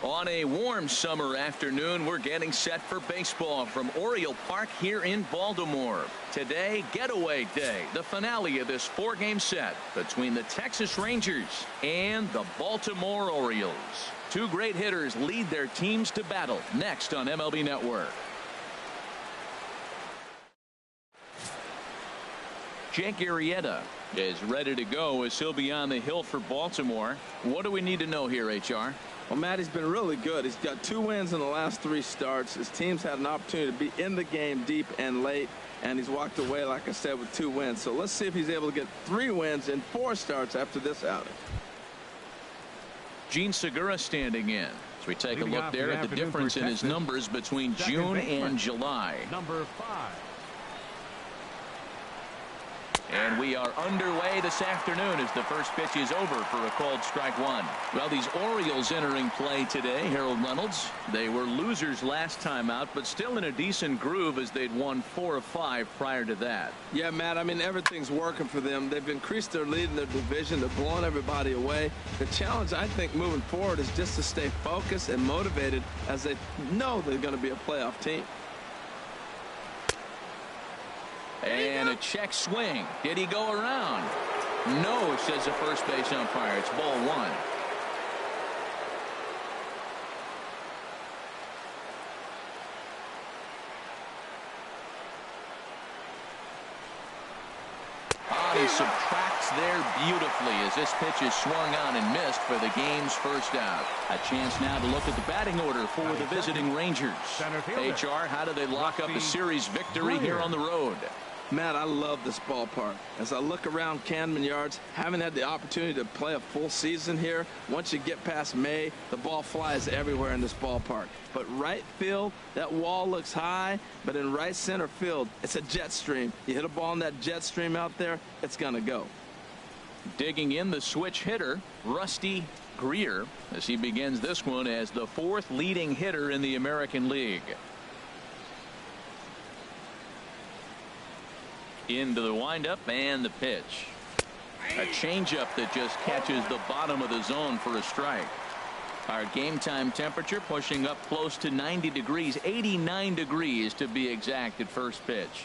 On a warm summer afternoon, we're getting set for baseball from Oriole Park here in Baltimore. Today, getaway day, the finale of this 4-game set between the Texas Rangers and the Baltimore Orioles. Two great hitters lead their teams to battle next on MLB Network. Jake Arrieta is ready to go as he'll be on the hill for Baltimore. What do we need to know here, HR? Well, Matt, he's been really good. He's got 2 wins in the last 3 starts. His team's had an opportunity to be in the game deep and late, and he's walked away, like I said, with 2 wins. So let's see if he's able to get 3 wins in 4 starts after this outing. Gene Segura standing in. As we take a look there at the difference in his numbers between June and July. Number 5. And we are underway this afternoon as the first pitch is over for a called strike 1. Well, these Orioles entering play today, Harold Reynolds. They were losers last time out, but still in a decent groove as they'd won 4 of 5 prior to that. Yeah, Matt, I mean, everything's working for them. They've increased their lead in their division. They're blowing everybody away. The challenge, I think, moving forward is just to stay focused and motivated as they know they're going to be a playoff team. And a check swing. Did he go around? No, says the first base umpire. It's ball 1. He subtracts there beautifully as this pitch is swung on and missed for the game's first out. A chance now to look at the batting order for the visiting Rangers. HR, how do they lock up a series victory here on the road? Matt, I love this ballpark. As I look around Camden Yards, haven't had the opportunity to play a full season here. Once you get past May, the ball flies everywhere in this ballpark. But right field, that wall looks high, but in right center field, it's a jet stream. You hit a ball in that jet stream out there, it's going to go. Digging in the switch hitter, Rusty Greer, as he begins this one as the 4th leading hitter in the American League. Into the windup and the pitch. A changeup that just catches the bottom of the zone for a strike. Our game time temperature pushing up close to 90 degrees, 89 degrees to be exact at first pitch.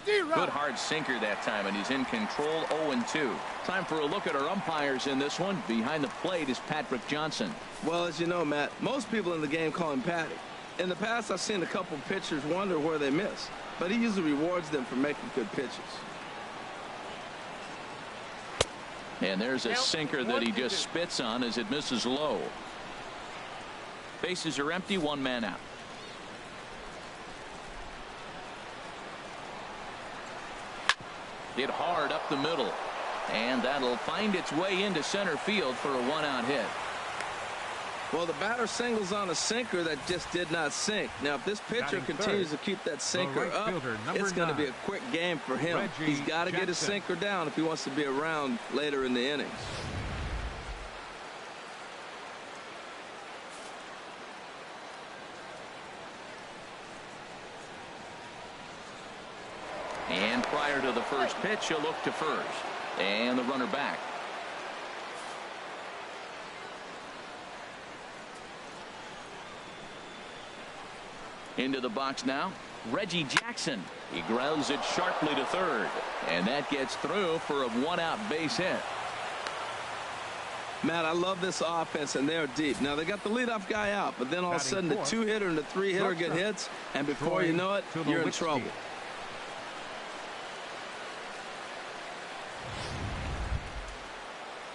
Good hard sinker that time, and he's in control. 0-2. Time for a look at our umpires in this one. Behind the plate is Patrick Johnson. Well, as you know, Matt, most people in the game call him Patty. In the past, I've seen a couple pitchers wonder where they miss, but he usually rewards them for making good pitches. And there's a sinker that he just spits on as it misses low. Bases are empty, 1 man out. Hit hard up the middle, and that'll find its way into center field for a 1-out hit. Well, the batter singles on a sinker that just did not sink. Now, if this pitcher continues to keep that sinker up, it's going to be a quick game for him. He's got to get his sinker down if he wants to be around later in the innings. And prior to the first pitch, he'll look to first. And the runner back. Into the box now, Reggie Jackson. He grounds it sharply to third, and that gets through for a 1-out base hit. Matt, I love this offense, and they're deep. Now, they got the leadoff guy out, but then all of a sudden the 2-hitter and the 3-hitter get hits, and before you know it, you're in trouble.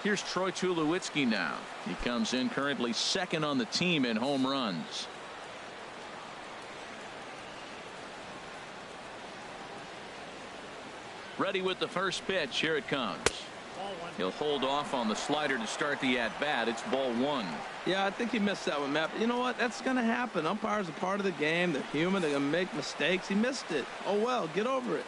Here's Troy Tulowitzki now. He comes in currently 2nd on the team in home runs. Ready with the first pitch. Here it comes. He'll hold off on the slider to start the at-bat. It's ball 1. Yeah, I think he missed that one, Matt. But you know what? That's going to happen. Umpires are part of the game. They're human. They're going to make mistakes. He missed it. Oh, well, get over it.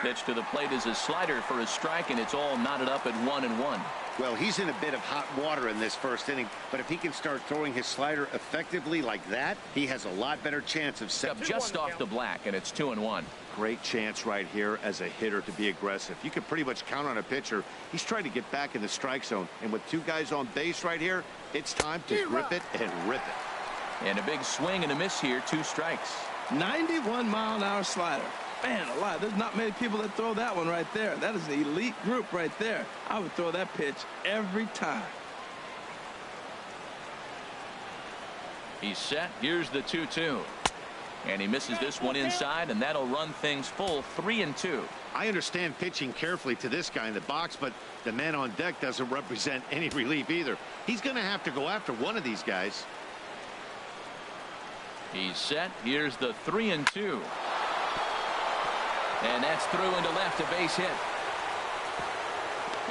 Pitch to the plate is a slider for a strike, and it's all knotted up at 1-1. Well, he's in a bit of hot water in this first inning, but if he can start throwing his slider effectively like that, he has a lot better chance of setting just off the black, and it's 2-1. Great chance right here as a hitter to be aggressive. You can pretty much count on a pitcher. He's trying to get back in the strike zone, and with two guys on base right here, it's time to grip it and rip it. And a big swing and a miss here, 2 strikes. 91-mile-an-hour slider. Man alive, there's not many people that throw that one right there. That is an elite group right there. I would throw that pitch every time. He's set. Here's the 2-2. And he misses this one inside, and that'll run things full 3-2. I understand pitching carefully to this guy in the box, but the man on deck doesn't represent any relief either. He's going to have to go after one of these guys. He's set. Here's the 3-2. And that's through into left, a base hit.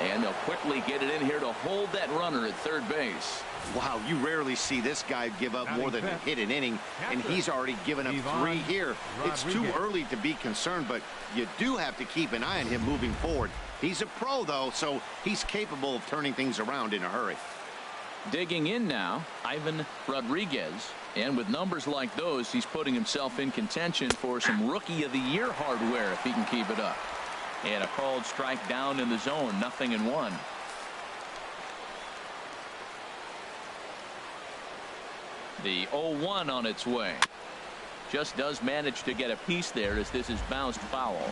And they'll quickly get it in here to hold that runner at third base. Wow, you rarely see this guy give up more than a hit an inning, and he's already given up 3 here. It's too early to be concerned, but you do have to keep an eye on him moving forward. He's a pro, though, so he's capable of turning things around in a hurry. Digging in now, Ivan Rodriguez. And with numbers like those, he's putting himself in contention for some Rookie of the Year hardware if he can keep it up. And a called strike down in the zone, 0-1. The 0-1 on its way. Just does manage to get a piece there as this is bounced foul.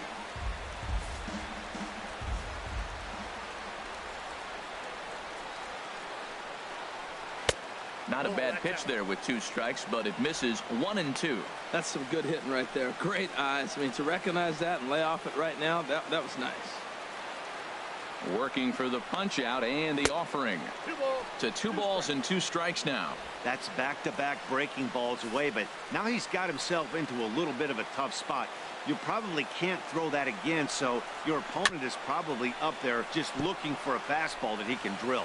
Not a bad pitch there with 2 strikes, but it misses 1-2. That's some good hitting right there. Great eyes. I mean, to recognize that and lay off it right now, that was nice. Working for the punch out and the offering. To 2 balls and 2 strikes now. That's back-to-back breaking balls away, but now he's got himself into a little bit of a tough spot. You probably can't throw that again, so your opponent is probably up there just looking for a fastball that he can drill.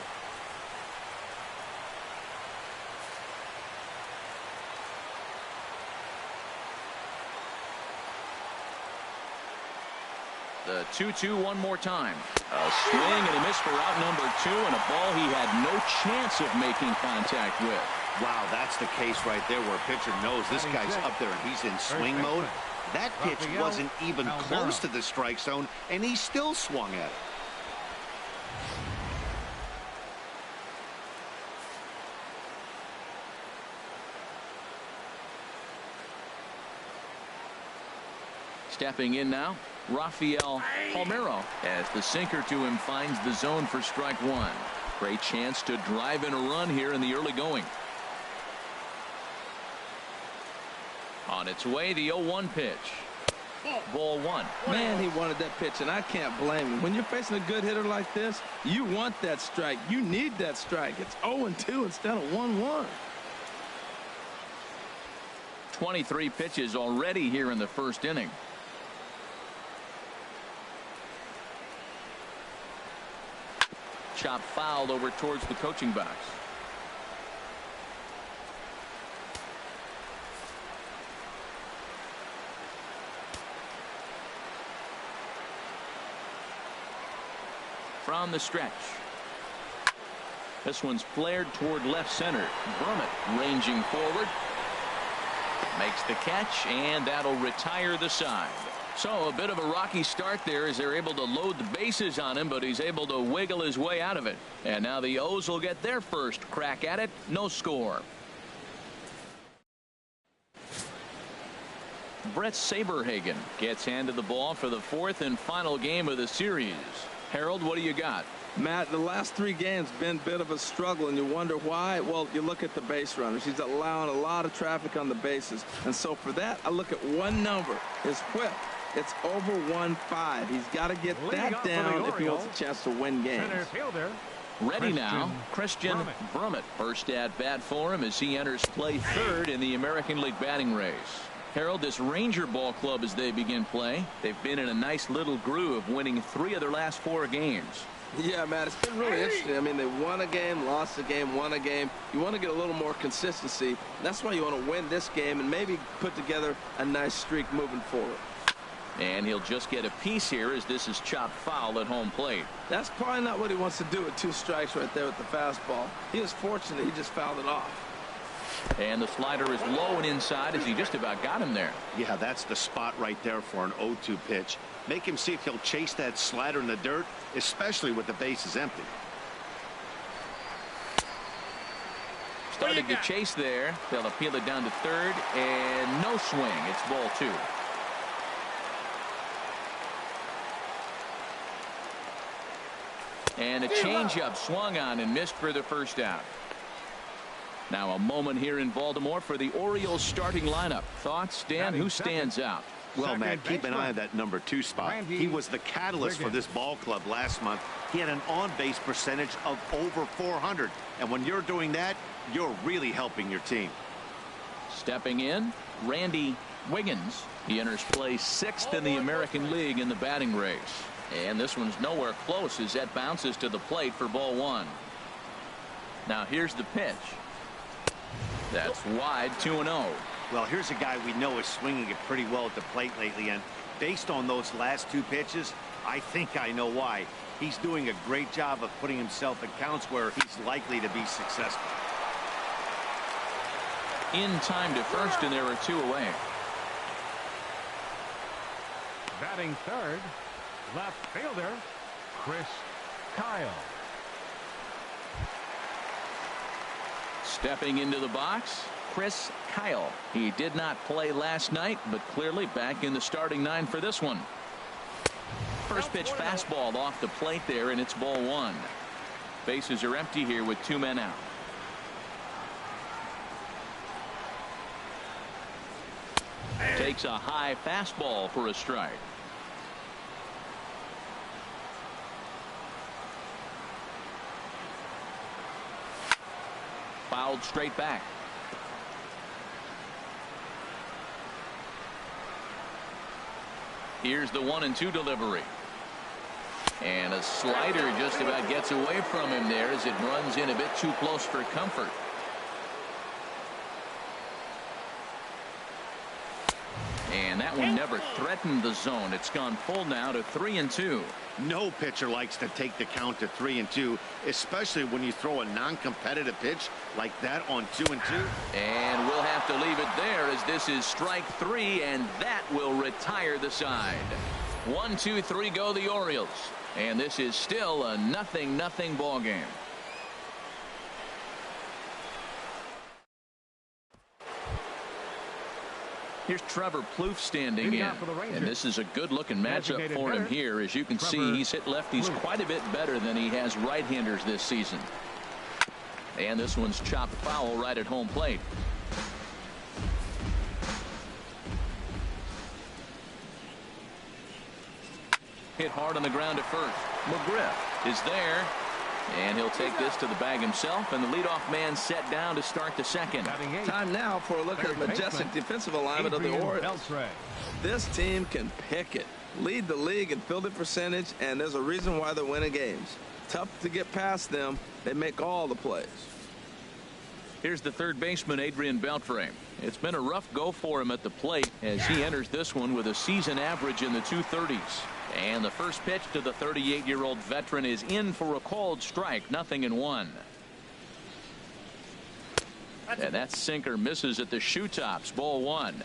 The 2-2 one more time. A swing and a miss for out number 2, and a ball he had no chance of making contact with. Wow, that's the case right there where a pitcher knows this guy's up there and he's in swing mode. That pitch wasn't even close to the strike zone, and he still swung at it. Stepping in now, Rafael Palmeiro, as the sinker to him finds the zone for strike 1. Great chance to drive in a run here in the early going. On its way, the 0-1 pitch. Ball 1. Man, he wanted that pitch, and I can't blame him. When you're facing a good hitter like this, you want that strike. You need that strike. It's 0-2 instead of 1-1. 23 pitches already here in the first inning. Chop fouled over towards the coaching box. From the stretch. This one's flared toward left center. Brummett ranging forward. Makes the catch, and that'll retire the side. So a bit of a rocky start there as they're able to load the bases on him, but he's able to wiggle his way out of it. And now the O's will get their first crack at it. No score. Brett Saberhagen gets handed the ball for the 4th and final game of the series. Harold, what do you got? Matt, the last 3 games been a bit of a struggle, and you wonder why. Well, you look at the base runners. He's allowing a lot of traffic on the bases. And so for that, I look at one number, his whip. It's over 1.5. He's got to get that down if he wants a chance to win games. Ready now, Christian Brummett. First at bat for him as he enters play 3rd in the American League batting race. Harold, this Ranger ball club as they begin play, they've been in a nice little groove, winning 3 of their last 4 games. Yeah, Matt, it's been really interesting. I mean, they won a game, lost a game, won a game. You want to get a little more consistency. That's why you want to win this game and maybe put together a nice streak moving forward. And he'll just get a piece here as this is chopped foul at home plate. That's probably not what he wants to do with 2 strikes right there with the fastball. He was fortunate he just fouled it off. And the slider is low and inside as he just about got him there. Yeah, that's the spot right there for an 0-2 pitch. Make him see if he'll chase that slider in the dirt, especially with the bases empty. Started to chase there. They'll appeal it down to third, and no swing. It's ball 2. And a changeup swung on and missed for the first out. Now a moment here in Baltimore for the Orioles starting lineup. Thoughts, Dan? Who stands out? Well, Matt, keep an eye on that number 2 spot. He was the catalyst for this ball club last month. He had an on-base percentage of over 400. And when you're doing that, you're really helping your team. Stepping in, Randy Wiggins. He enters play 6th in the American League in the batting race. And this one's nowhere close as that bounces to the plate for ball 1. Now here's the pitch. That's wide, 2-0. Well, here's a guy we know is swinging it pretty well at the plate lately, and based on those last 2 pitches, I think I know why. He's doing a great job of putting himself in counts where he's likely to be successful. In time to first, and there are 2 away. Batting third, left fielder, Chris Kyle. Stepping into the box, Chris Kyle. He did not play last night, but clearly back in the starting 9 for this one. First pitch fastball off the plate there, and it's ball 1. Bases are empty here with 2 men out. Takes a high fastball for a strike. Fouled straight back. Here's the 1-2 delivery. And a slider just about gets away from him there as it runs in a bit too close for comfort. And that one never threatened the zone. It's gone full now to 3-2. No pitcher likes to take the count to 3-2, especially when you throw a non-competitive pitch like that on 2-2. And we'll have to leave it there as this is strike 3, and that will retire the side. 1-2-3 go the Orioles, and this is still a 0-0 ball game. Here's Trevor Plouffe standing in, and this is a good-looking matchup for him here. As you can see, he's hit lefties quite a bit better than he has right-handers this season. And this one's chopped foul right at home plate. Hit hard on the ground at first. McGriff is there. And he'll take this to the bag himself, and the leadoff man set down to start the second. Time now for a look at the majestic defensive alignment of the Orioles. This team can pick it, lead the league in fielding percentage, and there's a reason why they're winning games. Tough to get past them. They make all the plays. Here's the third baseman, Adrian Beltre. It's been a rough go for him at the plate as he enters this one with a season average in the 230s. And the first pitch to the 38-year-old veteran is in for a called strike, 0-1. And that sinker misses at the shoe tops, ball 1.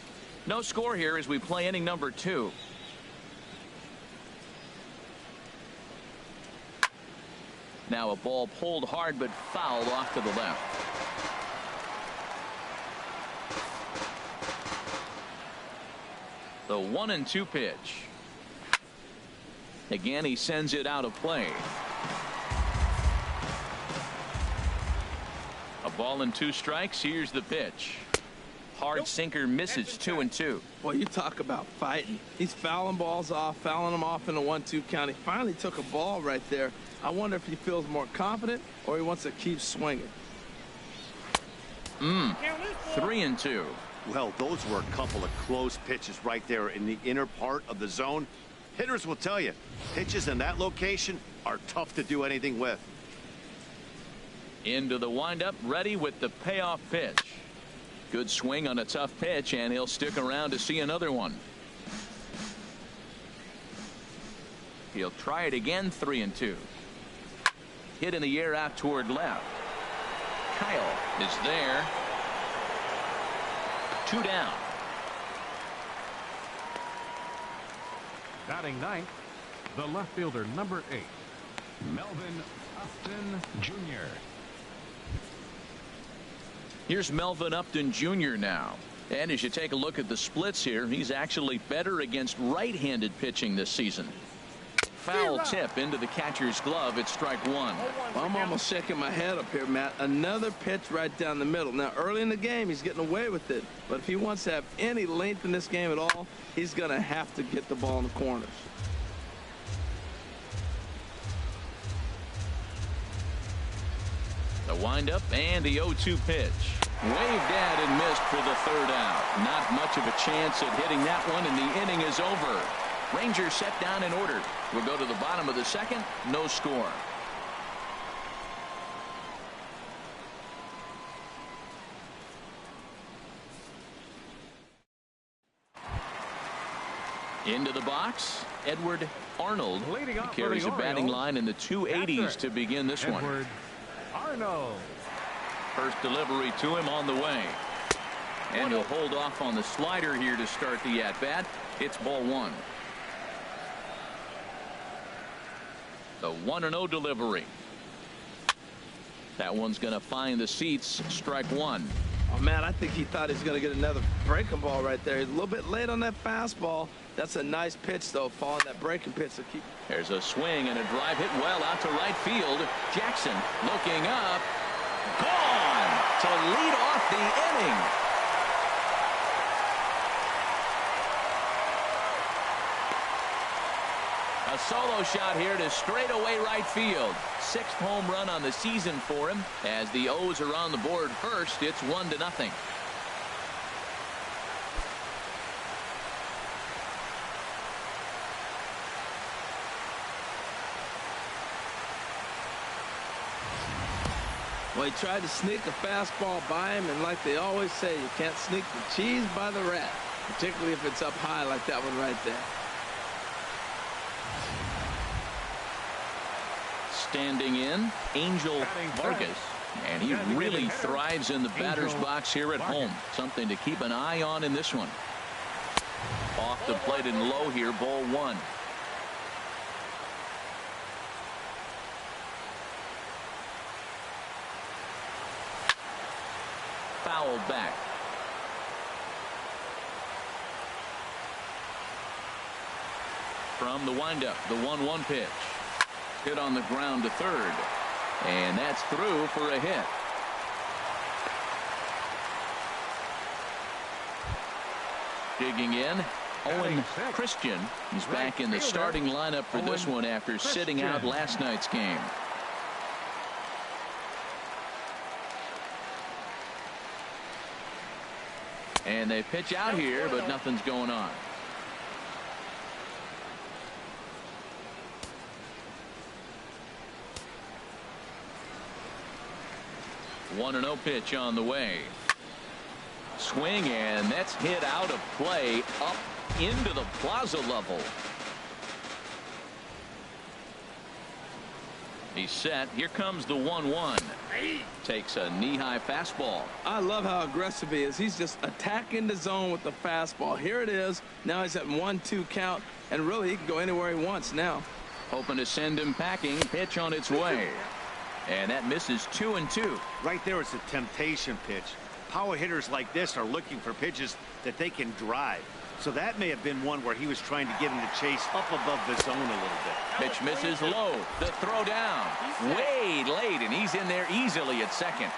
No score here as we play inning number 2. Now a ball pulled hard but fouled off to the left. The 1-2 pitch. Again, he sends it out of play. A ball and 2 strikes. Here's the pitch. Hard sinker misses, 2-2. Boy, you talk about fighting. He's fouling balls off, fouling them off in the 1-2 count. He finally took a ball right there. I wonder if he feels more confident or he wants to keep swinging. 3-2. Well, those were a couple of close pitches right there in the inner part of the zone. Hitters will tell you, pitches in that location are tough to do anything with. Into the windup, ready with the payoff pitch. Good swing on a tough pitch, and he'll stick around to see another one. He'll try it again. 3-2. Hit in the air out toward left. Kyle is there. 2 down. Batting ninth, the left fielder, number 8, Melvin Upton Jr. Here's Melvin Upton Jr. now. And as you take a look at the splits here, he's actually better against right-handed pitching this season. Foul tip into the catcher's glove. It's strike one. Well, I'm almost shaking my head up here, Matt. Another pitch right down the middle. Now, early in the game, he's getting away with it. But if he wants to have any length in this game at all, he's going to have to get the ball in the corners. The windup and the 0-2 pitch. Waved at and missed for the 3rd out. Not much of a chance at hitting that one, and the inning is over. Rangers set down in order. We'll go to the bottom of the 2nd. No score. Into the box, Edward Arnold. He carries a batting line in the 280s to begin this one. Edward Arnold. First delivery to him on the way. And he'll hold off on the slider here to start the at-bat. It's ball 1. The 1-0 delivery. That one's going to find the seats. Strike 1. Oh, man, I think he thought he was going to get another breaking ball right there. He's a little bit late on that fastball. That's a nice pitch, though, following that breaking pitch. So keep. There's a swing and a drive hit well out to right field. Jackson looking up. Gone to lead off the inning. A solo shot here to straightaway right field. 6th home run on the season for him. As the O's are on the board first, it's 1-0. Well, he tried to sneak a fastball by him, and like they always say, you can't sneak the cheese by the rat, particularly if it's up high like that one right there. Standing in, Angel Vargas. And he really thrives in the batter's box here at home. Something to keep an eye on in this one. Off the plate and low here, ball 1. Fouled back. From the windup, the 1-1 pitch. Hit on the ground to 3rd. And that's through for a hit. Digging in, Owen Christian. He's back in the starting lineup for this one after sitting out last night's game. And they pitch out here, but nothing's going on. 1-0 pitch on the way. Swing, and that's hit out of play up into the plaza level. He's set. Here comes the 1-1. Takes a knee-high fastball. I love how aggressive he is. He's just attacking the zone with the fastball. Here it is. Now he's at 1-2 count, and really he can go anywhere he wants now. Hoping to send him packing. Pitch on its way. And that misses 2-2. Right there, it's a temptation pitch. Power hitters like this are looking for pitches that they can drive. So that may have been one where he was trying to get him to chase up above the zone a little bit. Pitch misses low. The throw down. Way late, and he's in there easily at second.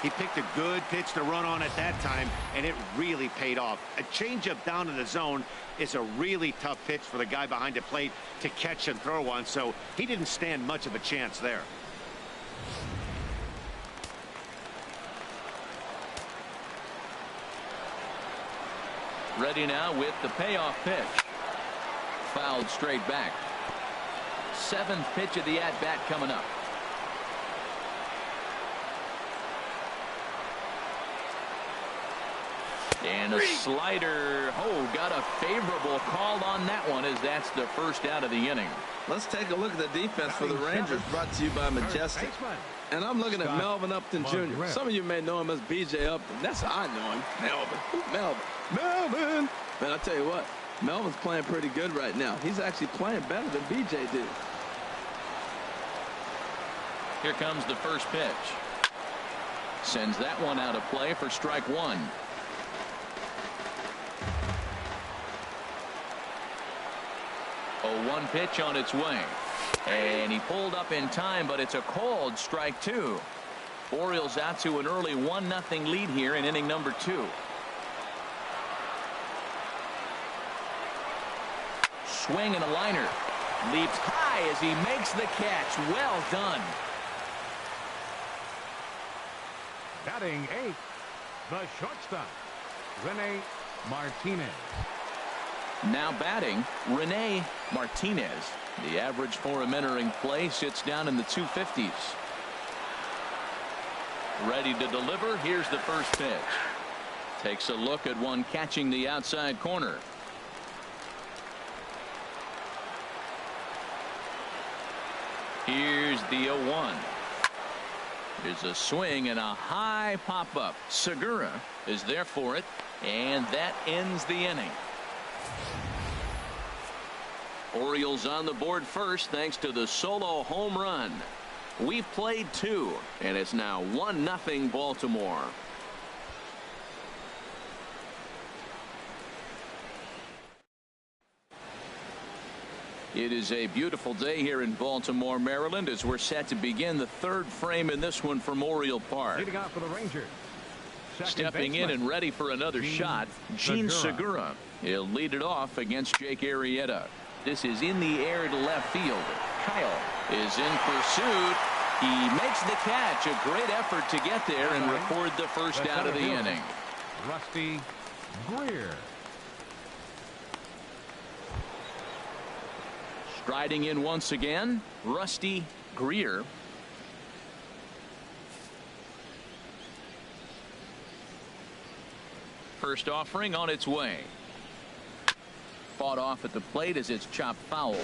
He picked a good pitch to run on at that time, and it really paid off. A changeup down in the zone is a really tough pitch for the guy behind the plate to catch and throw on, so he didn't stand much of a chance there. Ready now with the payoff pitch. Fouled straight back. 7th pitch of the at-bat coming up. And a slider. Oh, got a favorable call on that one, as that's the first out of the inning. Let's take a look at the defense for the Rangers, brought to you by Majestic. And I'm looking at Melvin Upton Jr. Some of you may know him as B.J. Upton. That's how I know him. Melvin. Who's Melvin? Melvin! Man, I tell you what, Melvin's playing pretty good right now. He's actually playing better than B.J. did. Here comes the first pitch. Sends that one out of play for strike one. Oh, one pitch on its way. And he pulled up in time, but it's a called strike two. Orioles out to an early 1-0 lead here in inning number 2. Swing and a liner. Leaps high as he makes the catch. Well done. Batting 8th, the shortstop, Rene Martinez. Now batting, Rene Martinez. The average for him entering play sits down in the 250s. Ready to deliver. Here's the first pitch. Takes a look at one catching the outside corner. Here's the 0-1. There's a swing and a high pop-up. Segura is there for it, and that ends the inning. Orioles on the board first thanks to the solo home run. We've played 2, and it's now 1-0 Baltimore. It is a beautiful day here in Baltimore, Maryland, as we're set to begin the third frame in this one from Oriole Park. Leading out for the Rangers. Stepping in and ready for another shot, Gene Segura. He'll lead it off against Jake Arrieta. This is in the air to left field. Kyle is in pursuit. He makes the catch. A great effort to get there and record the first out of the inning. Rusty Greer. Striding in once again, Rusty Greer. First offering on its way. Fought off at the plate as it's chopped foul.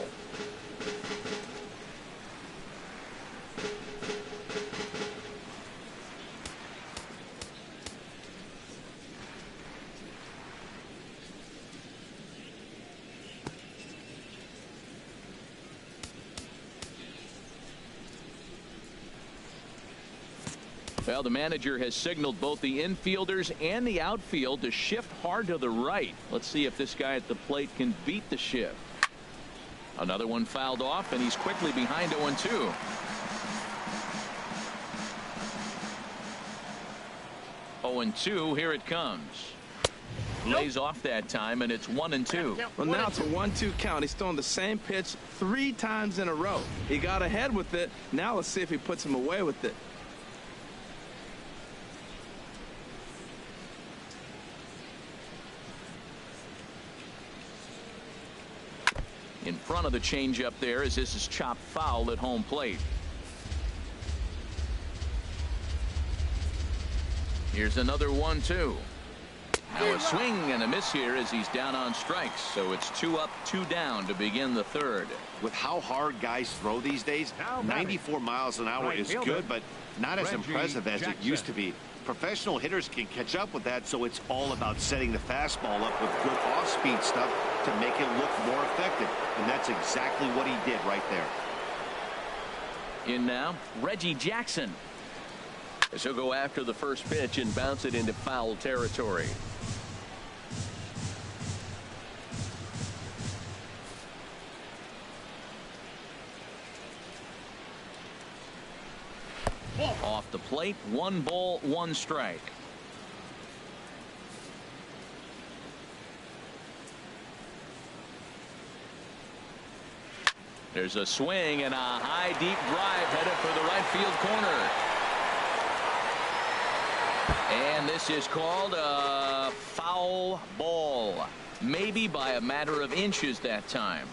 Well, the manager has signaled both the infielders and the outfield to shift hard to the right. Let's see if this guy at the plate can beat the shift. Another one fouled off, and he's quickly behind 0-2. Here it comes. Lays off that time, and it's 1-2. Well, now it's a 1-2 count. He's throwing the same pitch 3 times in a row. He got ahead with it. Now let's see if he puts him away with it. In front of the changeup there, as this is chopped foul at home plate. Here's another 1-2. Now a swing and a miss here as he's down on strikes. So it's 2 up, 2 down to begin the third. With how hard guys throw these days, 94 miles an hour is good, but not as impressive as it used to be. Professional hitters can catch up with that, so it's all about setting the fastball up with good off-speed stuff to make it look more effective. And that's exactly what he did right there. In now, Reggie Jackson. As he'll go after the first pitch and bounce it into foul territory. Off the plate, 1 ball, 1 strike. There's a swing and a high deep drive headed for the right field corner. And this is called a foul ball. Maybe by a matter of inches that time.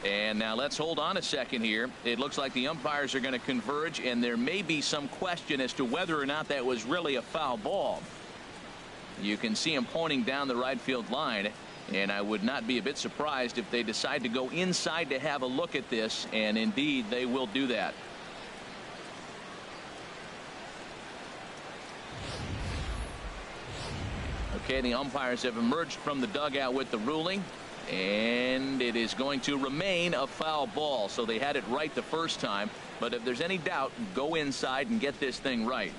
And now let's hold on a second here. It looks like the umpires are going to converge, and there may be some question as to whether or not that was really a foul ball. You can see him pointing down the right field line, and I would not be a bit surprised if they decide to go inside to have a look at this, and indeed they will do that. Okay, the umpires have emerged from the dugout with the ruling, and it is going to remain a foul ball. So they had it right the first time, but if there's any doubt, go inside and get this thing right.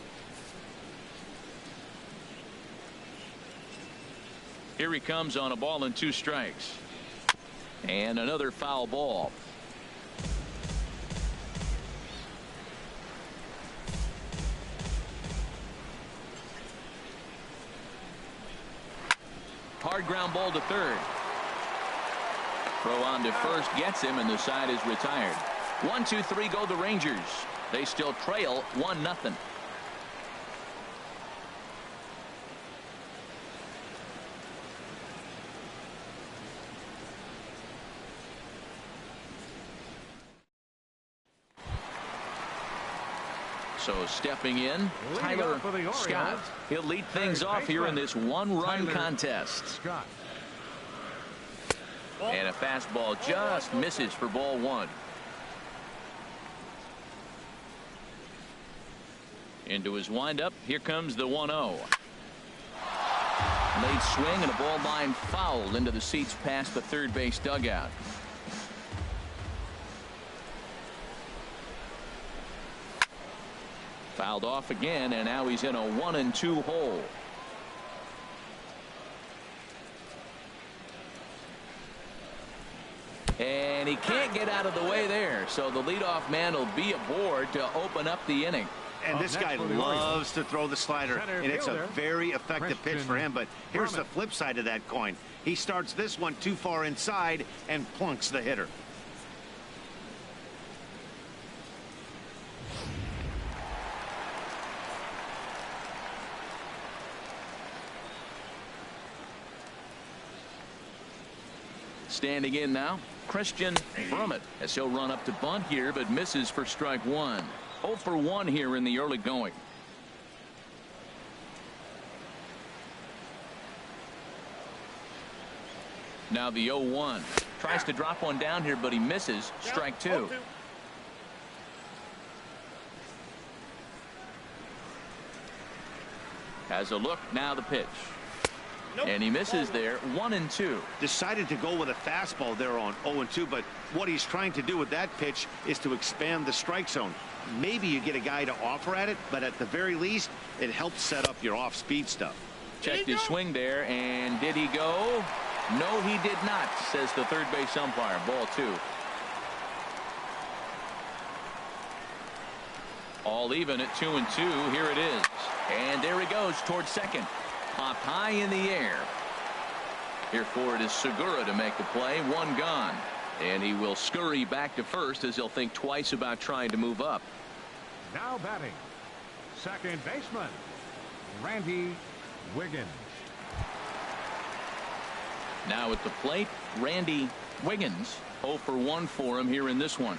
Here he comes on a ball and 2 strikes. And another foul ball. Hard ground ball to third. Throw on to first gets him, and the side is retired. 1, 2, 3 go the Rangers. They still trail 1-0. So stepping in, Tyler Scott. He'll lead things off here in this 1-run contest. And a fastball just misses for ball 1. Into his windup. Here comes the 1-0. Late swing and a ball line fouled into the seats past the third base dugout. Fouled off again, and now he's in a 1-2 hole. And he can't get out of the way there, so the leadoff man will be aboard to open up the inning. And this guy loves to throw the slider, and it's a very effective pitch for him. But here's the flip side of that coin. He starts this one too far inside and plunks the hitter. Standing in now, Christian Brummett, as he'll run up to bunt here, but misses for strike 1. 0 for 1 here in the early going. Now the 0-1. Tries to drop one down here, but he misses. Strike 2. Has a look. Now the pitch. And he misses there. 1-2. Decided to go with a fastball there on 0-2, but what he's trying to do with that pitch is to expand the strike zone. Maybe you get a guy to offer at it, but at the very least, it helps set up your off-speed stuff. Checked his swing there, and did he go? No, he did not, says the third base umpire. Ball 2. All even at 2-2. Here it is. And there he goes towards second. Popped high in the air. Here for it is Segura to make the play. 1 gone. And he will scurry back to first as he'll think twice about trying to move up. Now batting, second baseman, Randy Wiggins. Now at the plate, Randy Wiggins. 0 for 1 for him here in this one.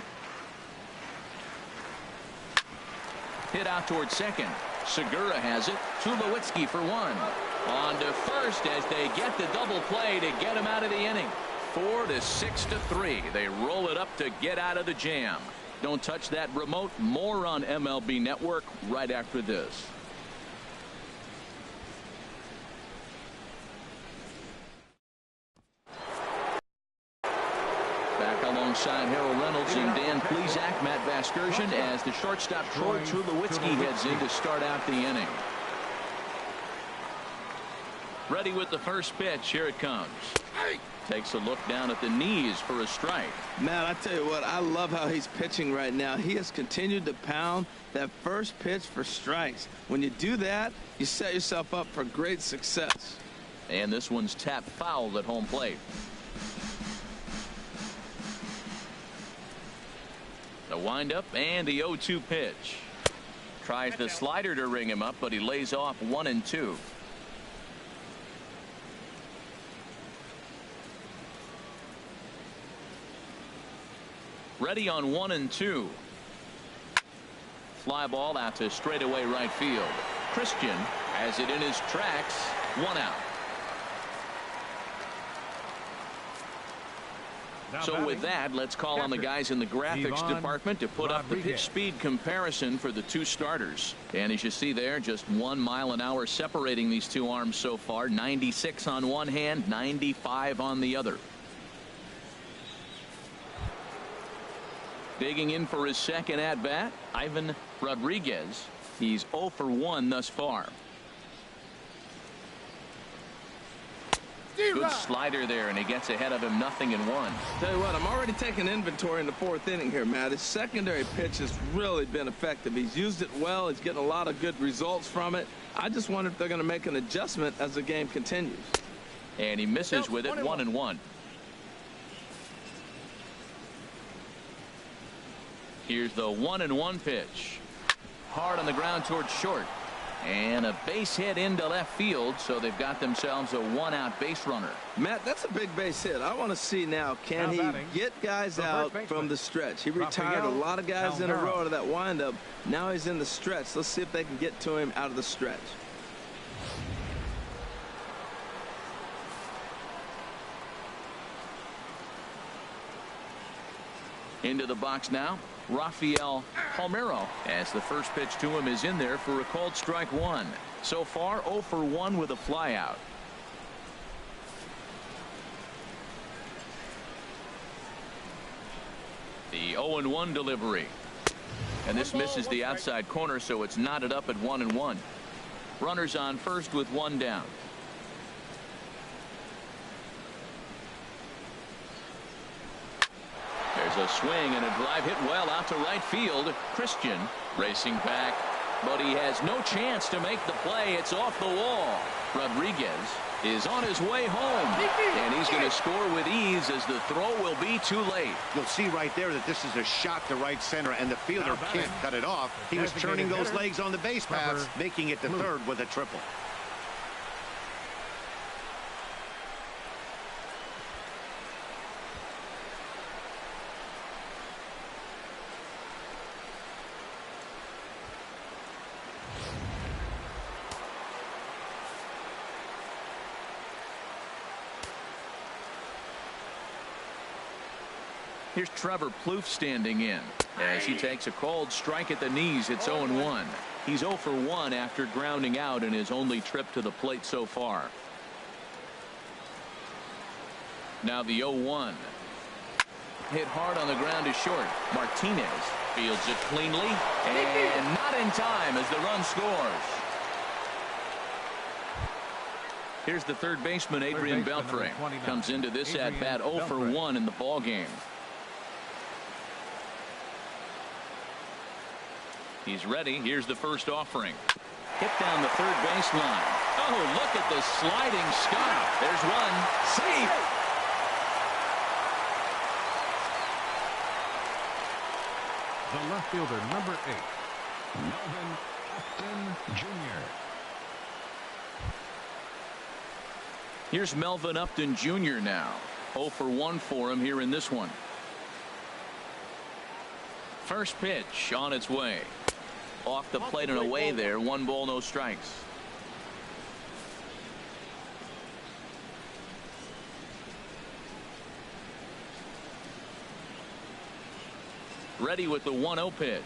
Hit out towards second. Segura has it. Tulowitzki for 1. On to first as they get the double play to get him out of the inning. 4-6-3. They roll it up to get out of the jam. Don't touch that remote. More on MLB Network right after this. Back alongside Harold Reynolds and Dan Plesac, Matt Vasgersian, as the shortstop Troy Tulowitzki heads in to start out the inning. Ready with the first pitch. Here it comes. Takes a look down at the knees for a strike. Man, I tell you what, I love how he's pitching right now. He has continued to pound that first pitch for strikes. When you do that, you set yourself up for great success. And this one's tapped foul at home plate. The windup and the 0-2 pitch. Tries the slider to ring him up, but he lays off 1-2. Ready on 1-2. Fly ball out to straightaway right field. Christian has it in his tracks, 1 out. So with that, let's call on the guys in the graphics department to put up the pitch speed comparison for the two starters. And as you see there, just 1 mile an hour separating these two arms so far. 96 on one hand, 95 on the other. Digging in for his second at bat, Ivan Rodriguez. He's 0 for 1 thus far. Good slider there, and he gets ahead of him, 0-1. Tell you what, I'm already taking inventory in the 4th inning here, Matt. His secondary pitch has really been effective. He's used it well. He's getting a lot of good results from it. I just wonder if they're going to make an adjustment as the game continues. And he misses with it, 1-1. Here's the 1-1 pitch. Hard on the ground towards short. And a base hit into left field, so they've got themselves a 1-out base runner. Matt, that's a big base hit. I want to see now, can he get guys out from the stretch? He retired a lot of guys in a row to that windup. Now he's in the stretch. Let's see if they can get to him out of the stretch. Into the box now, Rafael Palmeiro, as the first pitch to him is in there for a called strike 1. So far 0 for 1 with a flyout. The 0-1 delivery, and this misses the outside corner, so it's knotted up at 1-1. Runners on first with 1 down. There's a swing and a drive hit well out to right field. Christian racing back, but he has no chance to make the play. It's off the wall. Rodriguez is on his way home, and he's going to score with ease as the throw will be too late. You'll see right there that this is a shot to right center, and the fielder can't cut it off. He was turning those legs on the base paths, making it to third with a triple. Here's Trevor Plouffe standing in as he takes a called strike at the knees. It's 0-1. He's 0 for 1 after grounding out in his only trip to the plate so far. Now the 0-1. Hit hard on the ground to short. Martinez fields it cleanly and not in time as the run scores. Here's the third baseman, Adrian Beltre. Comes into this at bat 0 for 1 in the ball game. He's ready. Here's the first offering. Hit down the third baseline. Oh, look at the sliding scarf. There's one. Safe. The left fielder, number 8, Melvin Upton Jr. Here's Melvin Upton Jr. now. 0 for 1 for him here in this one. First pitch on its way. Off the plate and away there. 1 ball, no strikes. Ready with the 1-0 pitch.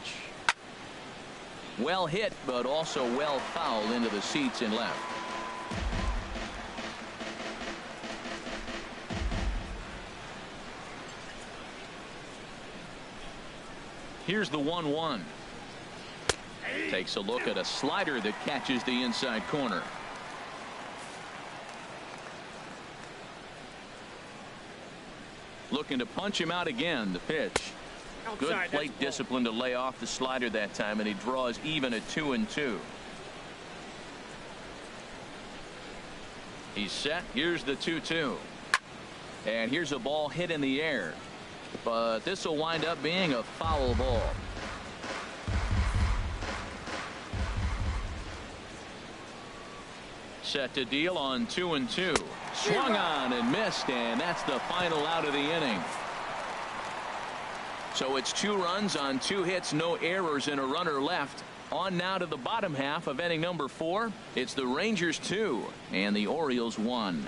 Well hit, but also well fouled into the seats and left. Here's the 1-1. Takes a look at a slider that catches the inside corner. Looking to punch him out again. The pitch. Good plate discipline to lay off the slider that time, and he draws even at 2-2. He's set. Here's the 2-2. And here's a ball hit in the air. But this will wind up being a foul ball. Set to deal on 2-2. Swung on and missed, and that's the final out of the inning. So it's 2 runs on 2 hits, no errors, and a runner left. On now to the bottom half of inning number 4. It's the Rangers 2 and the Orioles 1.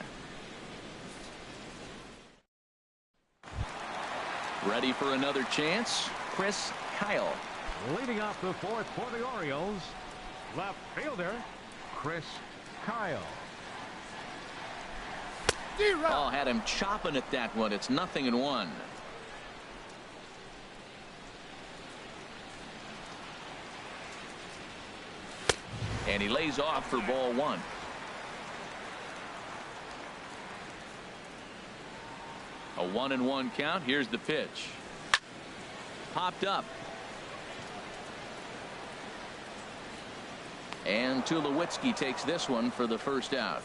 Ready for another chance, Chris Kyle. Leading off the 4th for the Orioles, left fielder Chris Kyle. Oh, had him chopping at that one. It's 0-1. And he lays off for ball 1. A 1-1 count. Here's the pitch. Popped up. And Tulowitzki takes this one for the first out.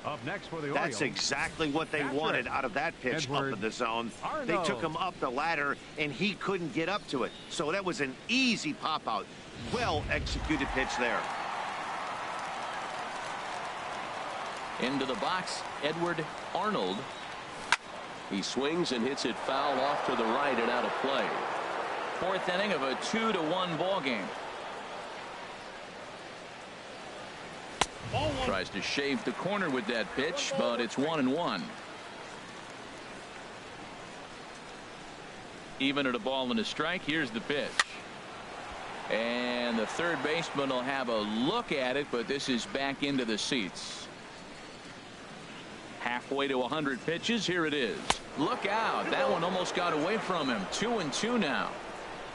Up next for the That's Orioles. exactly what they wanted out of that pitch up in the zone. They took him up the ladder, and he couldn't get up to it. So that was an easy pop-out. Well-executed pitch there. Into the box, Edward Arnold. He swings and hits it foul off to the right and out of play. 4th inning of a 2-1 ball game. Tries to shave the corner with that pitch, but it's 1-1. Even at a ball and a strike. Here's the pitch. And the third baseman will have a look at it, but this is back into the seats. Halfway to 100 pitches. Here it is. Look out. That one almost got away from him. 2-2 now.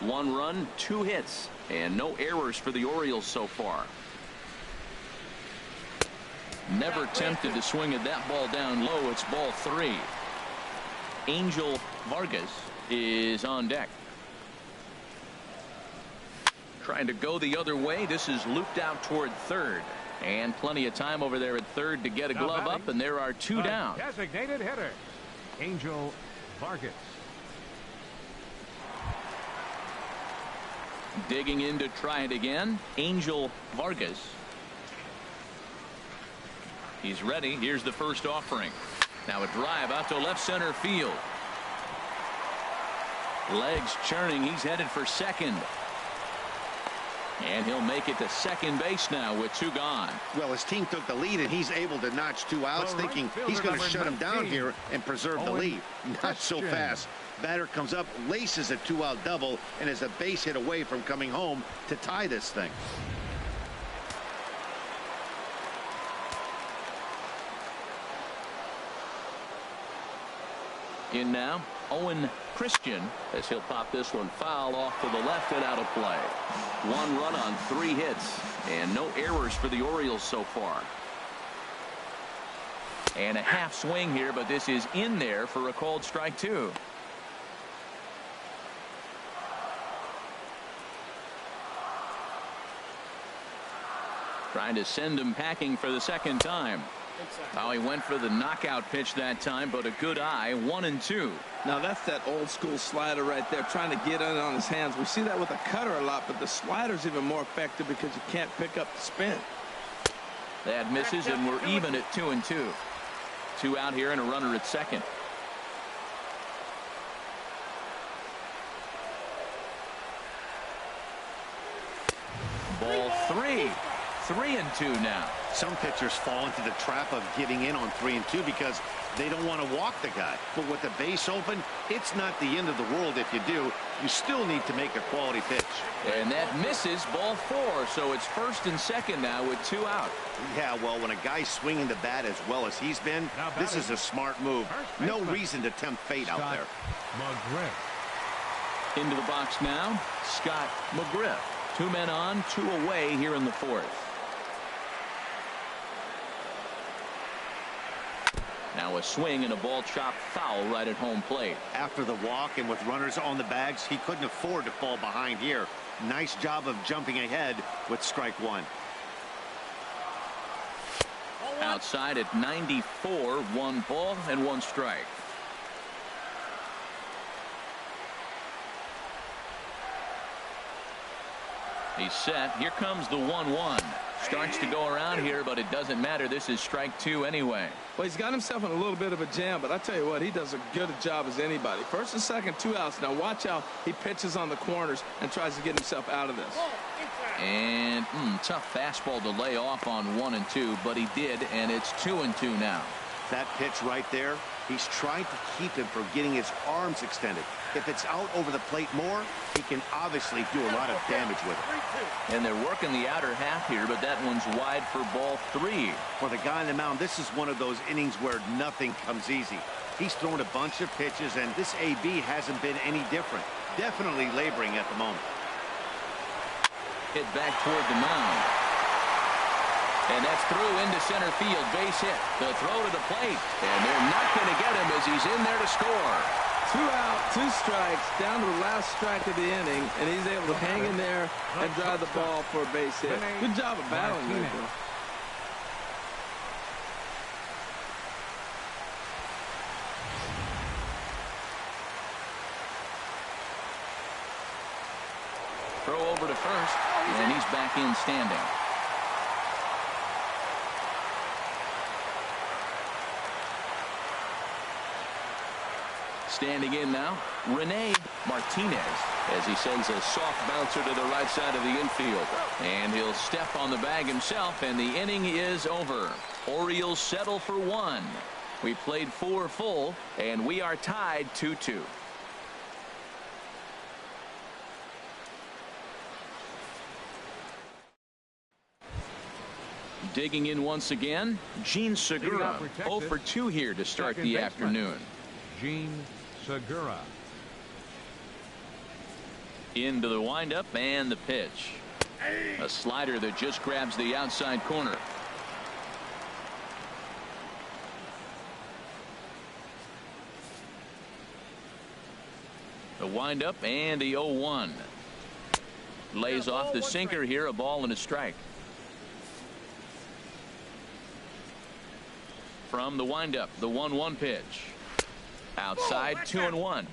1 run, 2 hits, and no errors for the Orioles so far. Never tempted to swing at that ball down low. It's ball 3. Angel Vargas is on deck. Trying to go the other way. This is looped out toward third. And plenty of time over there at third to get a glove up, and there are 2 down. Designated hitter, Angel Vargas. Digging in to try it again, Angel Vargas. He's ready. Here's the first offering. Now a drive out to left center field. Legs churning. He's headed for second. And he'll make it to second base now with 2 gone. Well, his team took the lead, and he's able to notch 2 outs, thinking he's going to shut him down here and preserve the lead. Not so fast. Batter comes up, laces a 2-out double, and is a base hit away from coming home to tie this thing. In now, Owen Christian, as he'll pop this one foul off to the left and out of play. 1 run on 3 hits, and no errors for the Orioles so far. And a half swing here, but this is in there for a called strike 2. Trying to send him packing for the second time. Oh, he went for the knockout pitch that time, but a good eye. 1-2. Now that's that old school slider right there, trying to get in on his hands. We see that with a cutter a lot, but the slider's even more effective because you can't pick up the spin. That misses, and we're even at 2-2. 2 out here and a runner at second. Ball 3. 3-2 now. Some pitchers fall into the trap of giving in on 3-2 because they don't want to walk the guy. But with the base open, it's not the end of the world if you do. You still need to make a quality pitch. And that misses, ball 4. So it's first and second now with 2 out. Yeah, well, when a guy's swinging the bat as well as he's been, this is a smart move. No reason to tempt fate out there. McGriff. Into the box now, Scott McGriff. 2 men on, 2 away here in the 4th. Now a swing and a ball chopped foul right at home plate. After the walk and with runners on the bags, he couldn't afford to fall behind here. Nice job of jumping ahead with strike 1. Outside at 94, 1 ball and 1 strike. He's set. Here comes the 1-1. Starts to go around here, but it doesn't matter. This is strike 2 anyway. Well, he's got himself in a little bit of a jam, but I tell you what, he does a good job as anybody. First and second, 2 outs. Now watch how he pitches on the corners and tries to get himself out of this. And tough fastball to lay off on 1 and 2, but he did, and it's 2 and 2 now. That pitch right there, he's trying to keep him from getting his arms extended. If it's out over the plate more, he can obviously do a lot of damage with it. And they're working the outer half here, but that one's wide for ball 3. For the guy on the mound, this is one of those innings where nothing comes easy. He's thrown a bunch of pitches, and this AB hasn't been any different. Definitely laboring at the moment. Hit back toward the mound. And that's through into center field. Base hit. The throw to the plate. And they're not going to get him as he's in there to score. 2 out, 2 strikes, down to the last strike of the inning, and he's able to hang in there and drive the ball for a base hit. Good job of battling there, bro. Throw over to first, and he's back in standing. Standing in now, Rene Martinez, as he sends a soft bouncer to the right side of the infield. And he'll step on the bag himself, and the inning is over. Orioles settle for 1. We played 4 full, and we are tied 2-2. Digging in once again, Gene Segura, 0 for 2 here to start the afternoon. Gene Segura. Into the windup and the pitch. A slider that just grabs the outside corner. The windup and the 0-1. Lays off the sinker here, a ball and a strike. From the windup, the 1-1 pitch. Outside, 2-1.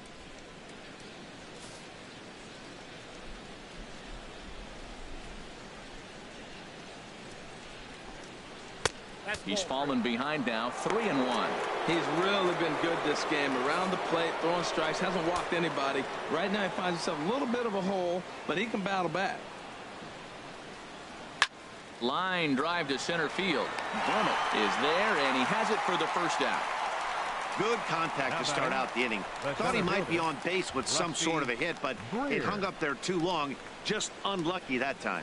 He's fallen behind now, 3-1. He's really been good this game. Around the plate, throwing strikes, hasn't walked anybody. Right now he finds himself a little bit of a hole, but he can battle back. Line drive to center field. Brummett is there, and he has it for the first out. Good contact to start out the inning. Thought he might be on base with some sort of a hit, but it hung up there too long. Just unlucky that time.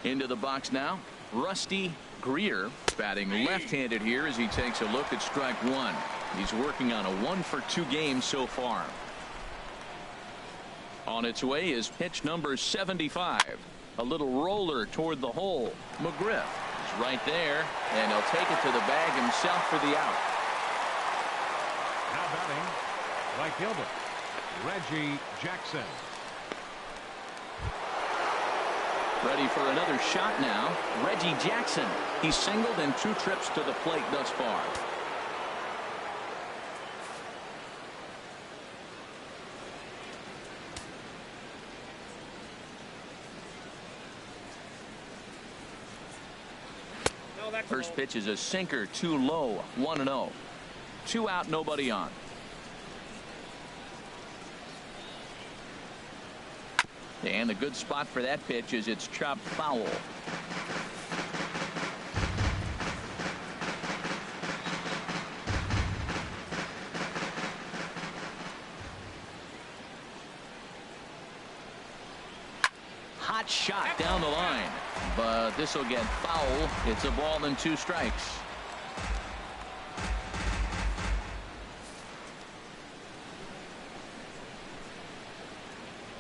Into the box now, Rusty Greer, batting left-handed here as he takes a look at strike 1. He's working on a 1 for 2 game so far. On its way is pitch number 75. A little roller toward the hole. McGriff is right there, and he'll take it to the bag himself for the out. Now batting, right fielder, Reggie Jackson. Ready for another shot now, Reggie Jackson. He's singled in 2 trips to the plate thus far. First pitch is a sinker, too low, 1-0. 2 out, nobody on. And the good spot for that pitch is it's chopped foul. Hot shot down the line, but this will get foul. It's a ball and 2 strikes.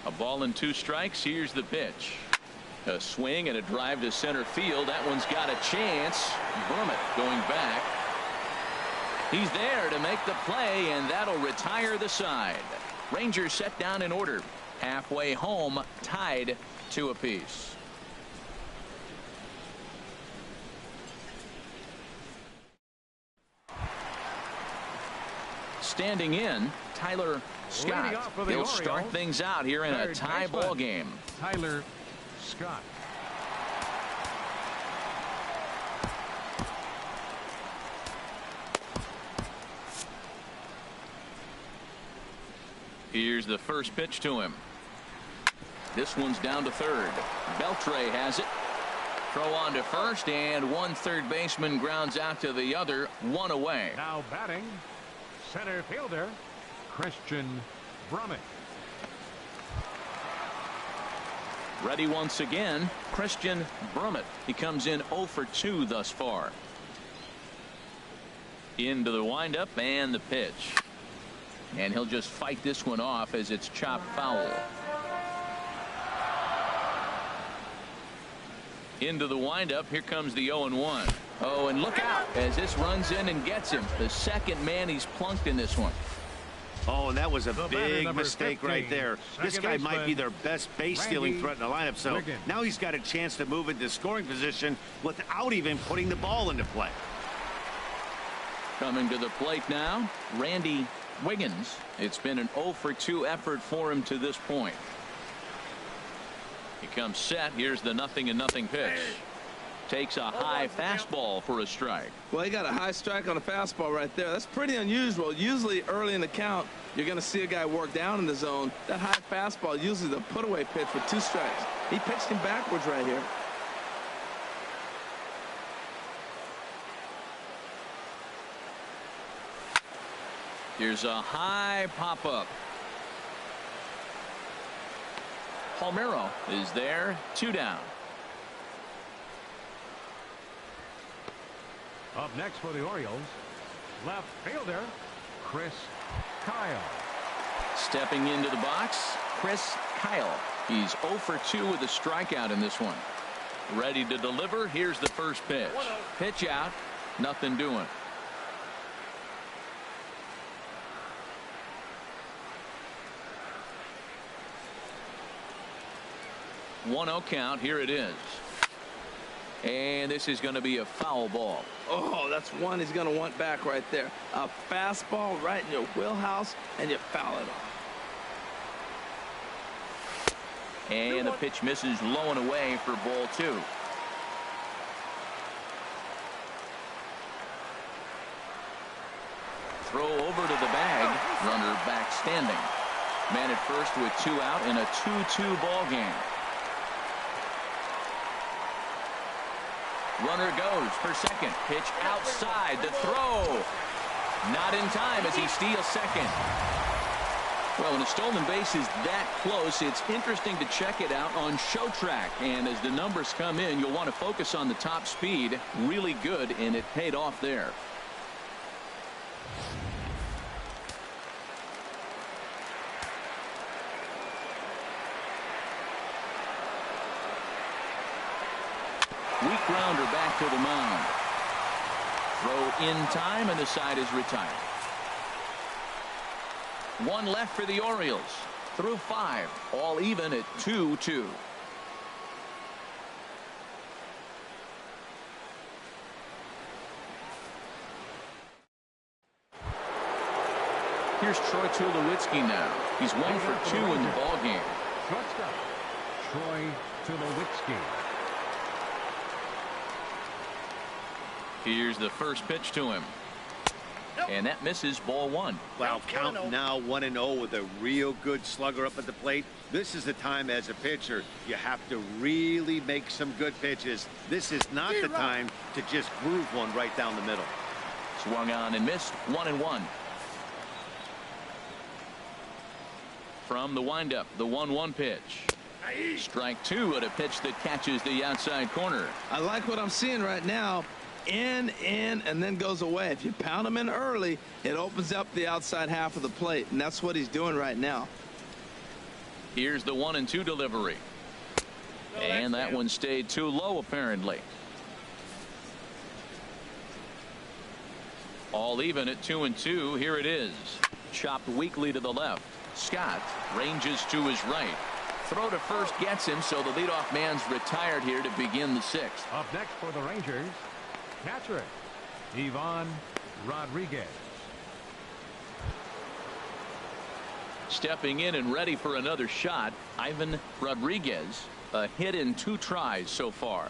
A ball and 2 strikes. Here's the pitch. A swing and a drive to center field. That one's got a chance. Brummett going back. He's there to make the play, and that'll retire the side. Rangers set down in order. Halfway home, tied 2 apiece. standing in, Tyler Scott. He'll start things out here in a tie ball game. Tyler Scott. Here's the first pitch to him. This one's down to third. Beltre has it. Throw on to first, and one third baseman grounds out to the other, one away. Now batting, center fielder, Christian Brummett. Ready once again, Christian Brummett. He comes in 0 for 2 thus far. Into the windup and the pitch. And he'll just fight this one off as it's chopped foul. Into the windup. Here comes the 0-1. Oh, and look out as this runs in and gets him. The second man he's plunked in this one. Oh, and that was a big mistake right there. This guy might be their best base stealing threat in the lineup. So now he's got a chance to move into scoring position without even putting the ball into play. Coming to the plate now, Randy Wiggins. It's been an 0 for 2 effort for him to this point. He comes set. Here's the 0-0 pitch. Takes a high fastball for a strike. Well, he got a high strike on a fastball right there. That's pretty unusual. Usually early in the count, you're going to see a guy work down in the zone. That high fastball, usually the put-away pitch for 2 strikes. He pitched him backwards right here. Here's a high pop-up. Palmeiro is there, 2 down. Up next for the Orioles, left fielder Chris Kyle. Stepping into the box, Chris Kyle. He's 0 for 2 with a strikeout in this one. Ready to deliver. Here's the first pitch. Pitch out, nothing doing. One-0 count. Here it is. And this is going to be a foul ball. Oh, that's one he's going to want back right there. A fastball right in your wheelhouse, and you foul it off. And the pitch misses low and away for ball 2. Throw over to the bag. Runner back standing. Man at first with 2 out in a 2-2 ball game. Runner goes for second. Pitch outside. The throw. Not in time as he steals second. Well, when a stolen base is that close, it's interesting to check it out on Show Track. And as the numbers come in, you'll want to focus on the top speed. Really good, and it paid off there. Weak grounder back to the mound. Throw in time, and the side is retired. 1 left for the Orioles. Through 5. All even at 2-2. Here's Troy Tulowitzki now. He's 1 for 2 in the ball game. Shortstop, Troy Tulowitzki. Here's the first pitch to him. And that misses ball 1. Wow, count now 1-0 with a real good slugger up at the plate. This is the time as a pitcher you have to really make some good pitches. This is not the time to just groove one right down the middle. Swung on and missed. 1-1. From the windup, the 1-1 pitch. Strike 2 at a pitch that catches the outside corner. I like what I'm seeing right now. In, and then goes away. If you pound him in early, it opens up the outside half of the plate, and that's what he's doing right now. Here's the 1-2 delivery. And that one stayed too low, apparently. All even at 2-2. Here it is. Chopped weakly to the left. Scott ranges to his right. Throw to first gets him, so the leadoff man's retired here to begin the 6th. Up next for the Rangers, catcher Ivan Rodriguez. Stepping in and ready for another shot, Ivan Rodriguez. A hit in 2 tries so far.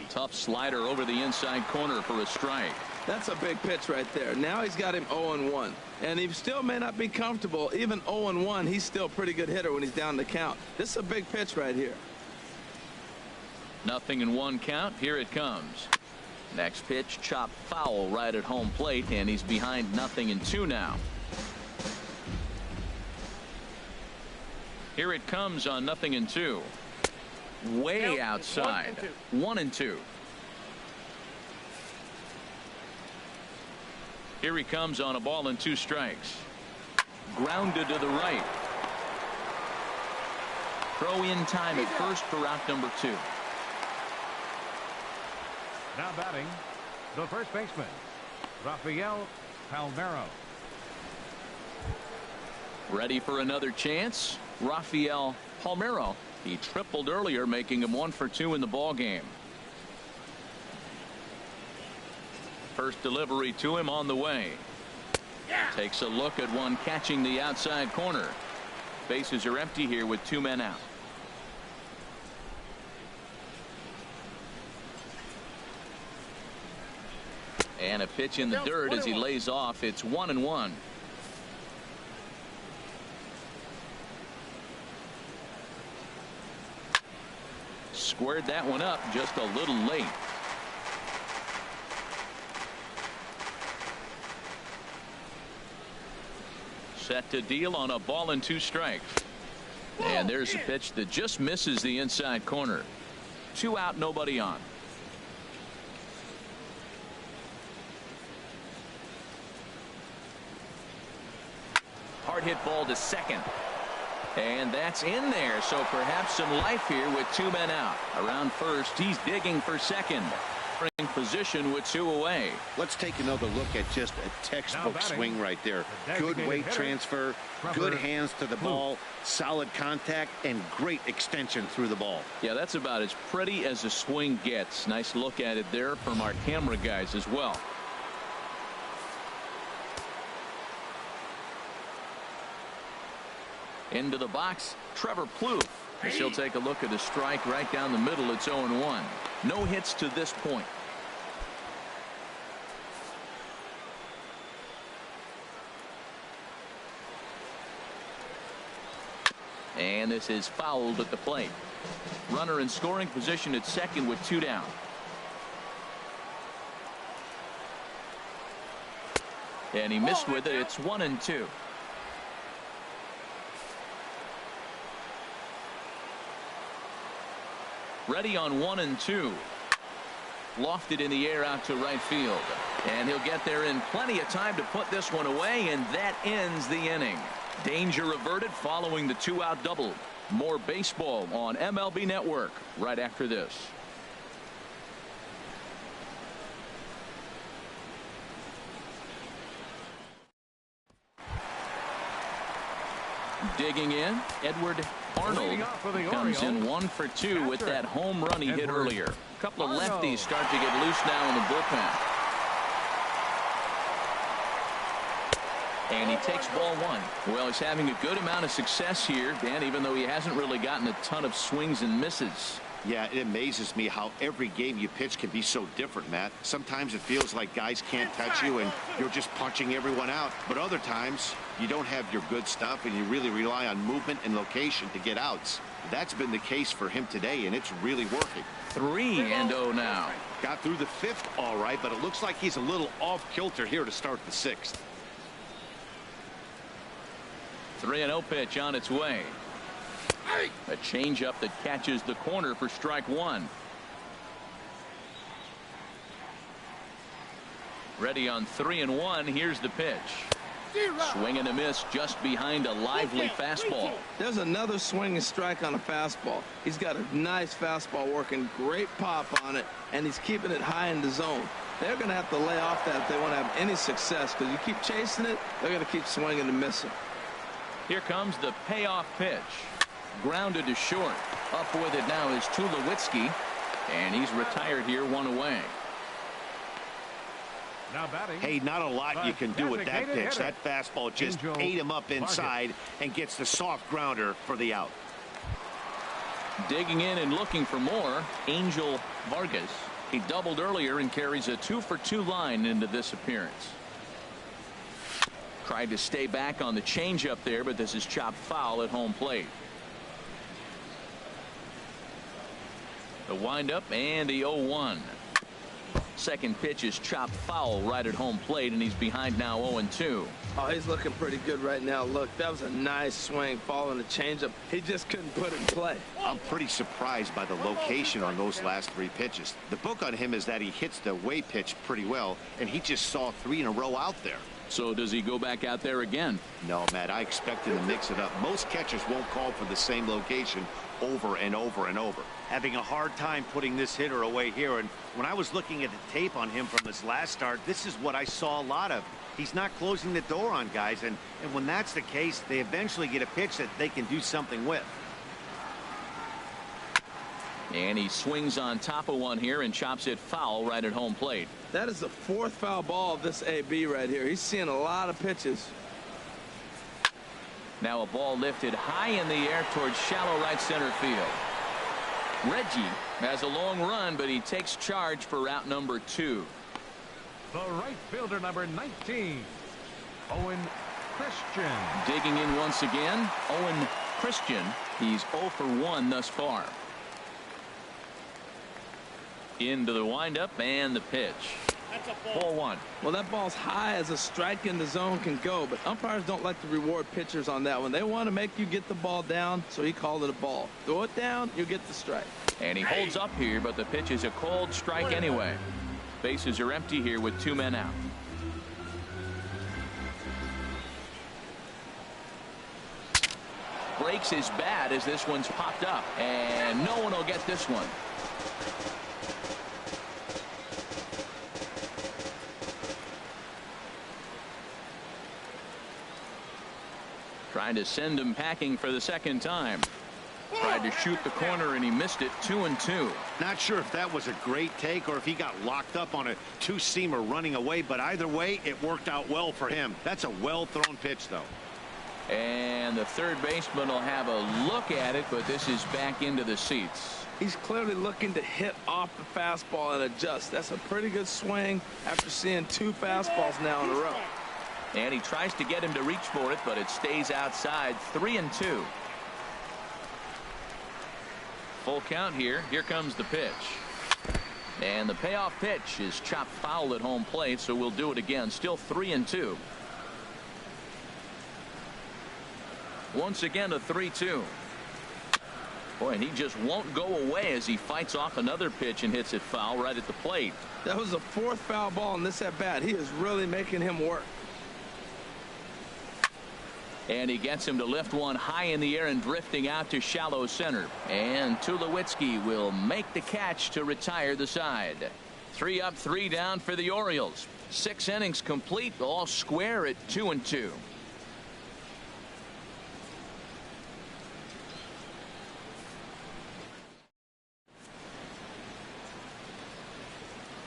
Tough slider over the inside corner for a strike. That's a big pitch right there. Now he's got him 0-1. And he still may not be comfortable. Even 0-1, he's still a pretty good hitter when he's down the count. This is a big pitch right here. 0-1 count. Here it comes. Next pitch, chopped foul right at home plate, and he's behind 0-2 now. Here it comes on 0-2. Way outside. 1-2. Here he comes on a ball and 2 strikes. Grounded to the right. Throw in time at first for out number 2. Now batting, the first baseman, Rafael Palmeiro. Ready for another chance. Rafael Palmeiro. He tripled earlier, making him 1 for 2 in the ball game. First delivery to him on the way. Takes a look at one catching the outside corner. Bases are empty here with 2 men out. And a pitch in the dirt as he lays off. It's 1-1. Squared that one up just a little late. Set to deal on a ball and 2 strikes. And there's a pitch that just misses the inside corner. 2 out, nobody on. Hard hit ball to second. And that's in there, so perhaps some life here with 2 men out. Around first, he's digging for second. In position with 2 away. Let's take another look at just a textbook swing right there. Good weight transfer, good hands to the ball, solid contact, and great extension through the ball. Yeah, that's about as pretty as a swing gets. Nice look at it there from our camera guys as well. Into the box, Trevor Plouffe. He'll take a look at a strike right down the middle. It's 0-1. No hits to this point. And this is fouled at the plate. Runner in scoring position at second with 2 down. And he missed with it. It's 1-2. Ready on 1-2. Lofted in the air out to right field. And he'll get there in plenty of time to put this one away, and that ends the inning. Danger averted following the 2-out double. More baseball on MLB Network right after this. Digging in, Edward Arnold comes in 1 for 2 with that home run he hit earlier. A couple of lefties start to get loose now in the bullpen. And he takes ball 1. Well, he's having a good amount of success here, Dan, even though he hasn't really gotten a ton of swings and misses. Yeah, it amazes me how every game you pitch can be so different, Matt. Sometimes it feels like guys can't touch you and you're just punching everyone out. But other times you don't have your good stuff and you really rely on movement and location to get outs. That's been the case for him today, and it's really working. 3-0 now. Got through the 5th all right, but it looks like he's a little off kilter here to start the 6th. 3-0 pitch on its way. A changeup that catches the corner for strike 1. Ready on 3-1. Here's the pitch. Swing and a miss just behind a lively fastball. There's another swing and strike on a fastball. He's got a nice fastball working, great pop on it, and he's keeping it high in the zone. They're going to have to lay off that if they want to have any success, because you keep chasing it, they're going to keep swinging and missing. Here comes the payoff pitch. Grounded to short. Up with it now is Tulowitzki, and he's retired here, 1 away. Now batting. Hey, not a lot you can do with that pitch. That fastball just ate him up inside and gets the soft grounder for the out. Digging in and looking for more, Angel Vargas. He doubled earlier and carries a 2-for-2 line into this appearance. Tried to stay back on the changeup there, but this is chopped foul at home plate. The windup and the 0-1. Second pitch is chopped foul right at home plate, and he's behind now 0-2. Oh, he's looking pretty good right now. Look, that was a nice swing following the changeup. He just couldn't put it in play. I'm pretty surprised by the location on those last 3 pitches. The book on him is that he hits the away pitch pretty well, and he just saw 3 in a row out there. So does he go back out there again? No, Matt, I expect him to mix it up. Most catchers won't call for the same location over and over and over. Having a hard time putting this hitter away here, and when I was looking at the tape on him from his last start, this is what I saw a lot of. He's not closing the door on guys, and when that's the case, they eventually get a pitch that they can do something with. And he swings on top of one here and chops it foul right at home plate. That is the 4th foul ball of this AB right here. He's seeing a lot of pitches. Now a ball lifted high in the air towards shallow right center field. Reggie has a long run, but he takes charge for route number 2. The right fielder, number 19, Owen Christian. Digging in once again, Owen Christian. He's 0 for 1 thus far. Into the windup and the pitch. Ball 1. Well, that ball's high as a strike in the zone can go, but umpires don't like to reward pitchers on that one. They want to make you get the ball down, so he called it a ball. Throw it down, you get the strike. And he holds up here, but the pitch is a called strike anyway. Bases are empty here with 2 men out. Breaks his bat as this one's popped up, and no one will get this one. Trying to send him packing for the second time. Tried to shoot the corner and he missed it. 2-2. Not sure if that was a great take or if he got locked up on a 2-seamer running away, but either way it worked out well for him. That's a well thrown pitch though. And the third baseman will have a look at it, but this is back into the seats. He's clearly looking to hit off the fastball and adjust. That's a pretty good swing after seeing 2 fastballs now in a row. And he tries to get him to reach for it, but it stays outside. 3-2. Full count here. Here comes the pitch. And the payoff pitch is chopped foul at home plate, so we'll do it again. Still 3-2. Once again a 3-2. Boy, and he just won't go away as he fights off another pitch and hits it foul right at the plate. That was the 4th foul ball in this at bat. He is really making him work. And he gets him to lift one high in the air and drifting out to shallow center. And Tulowitzki will make the catch to retire the side. 3 up, 3 down for the Orioles. 6 innings complete, all square at 2-2.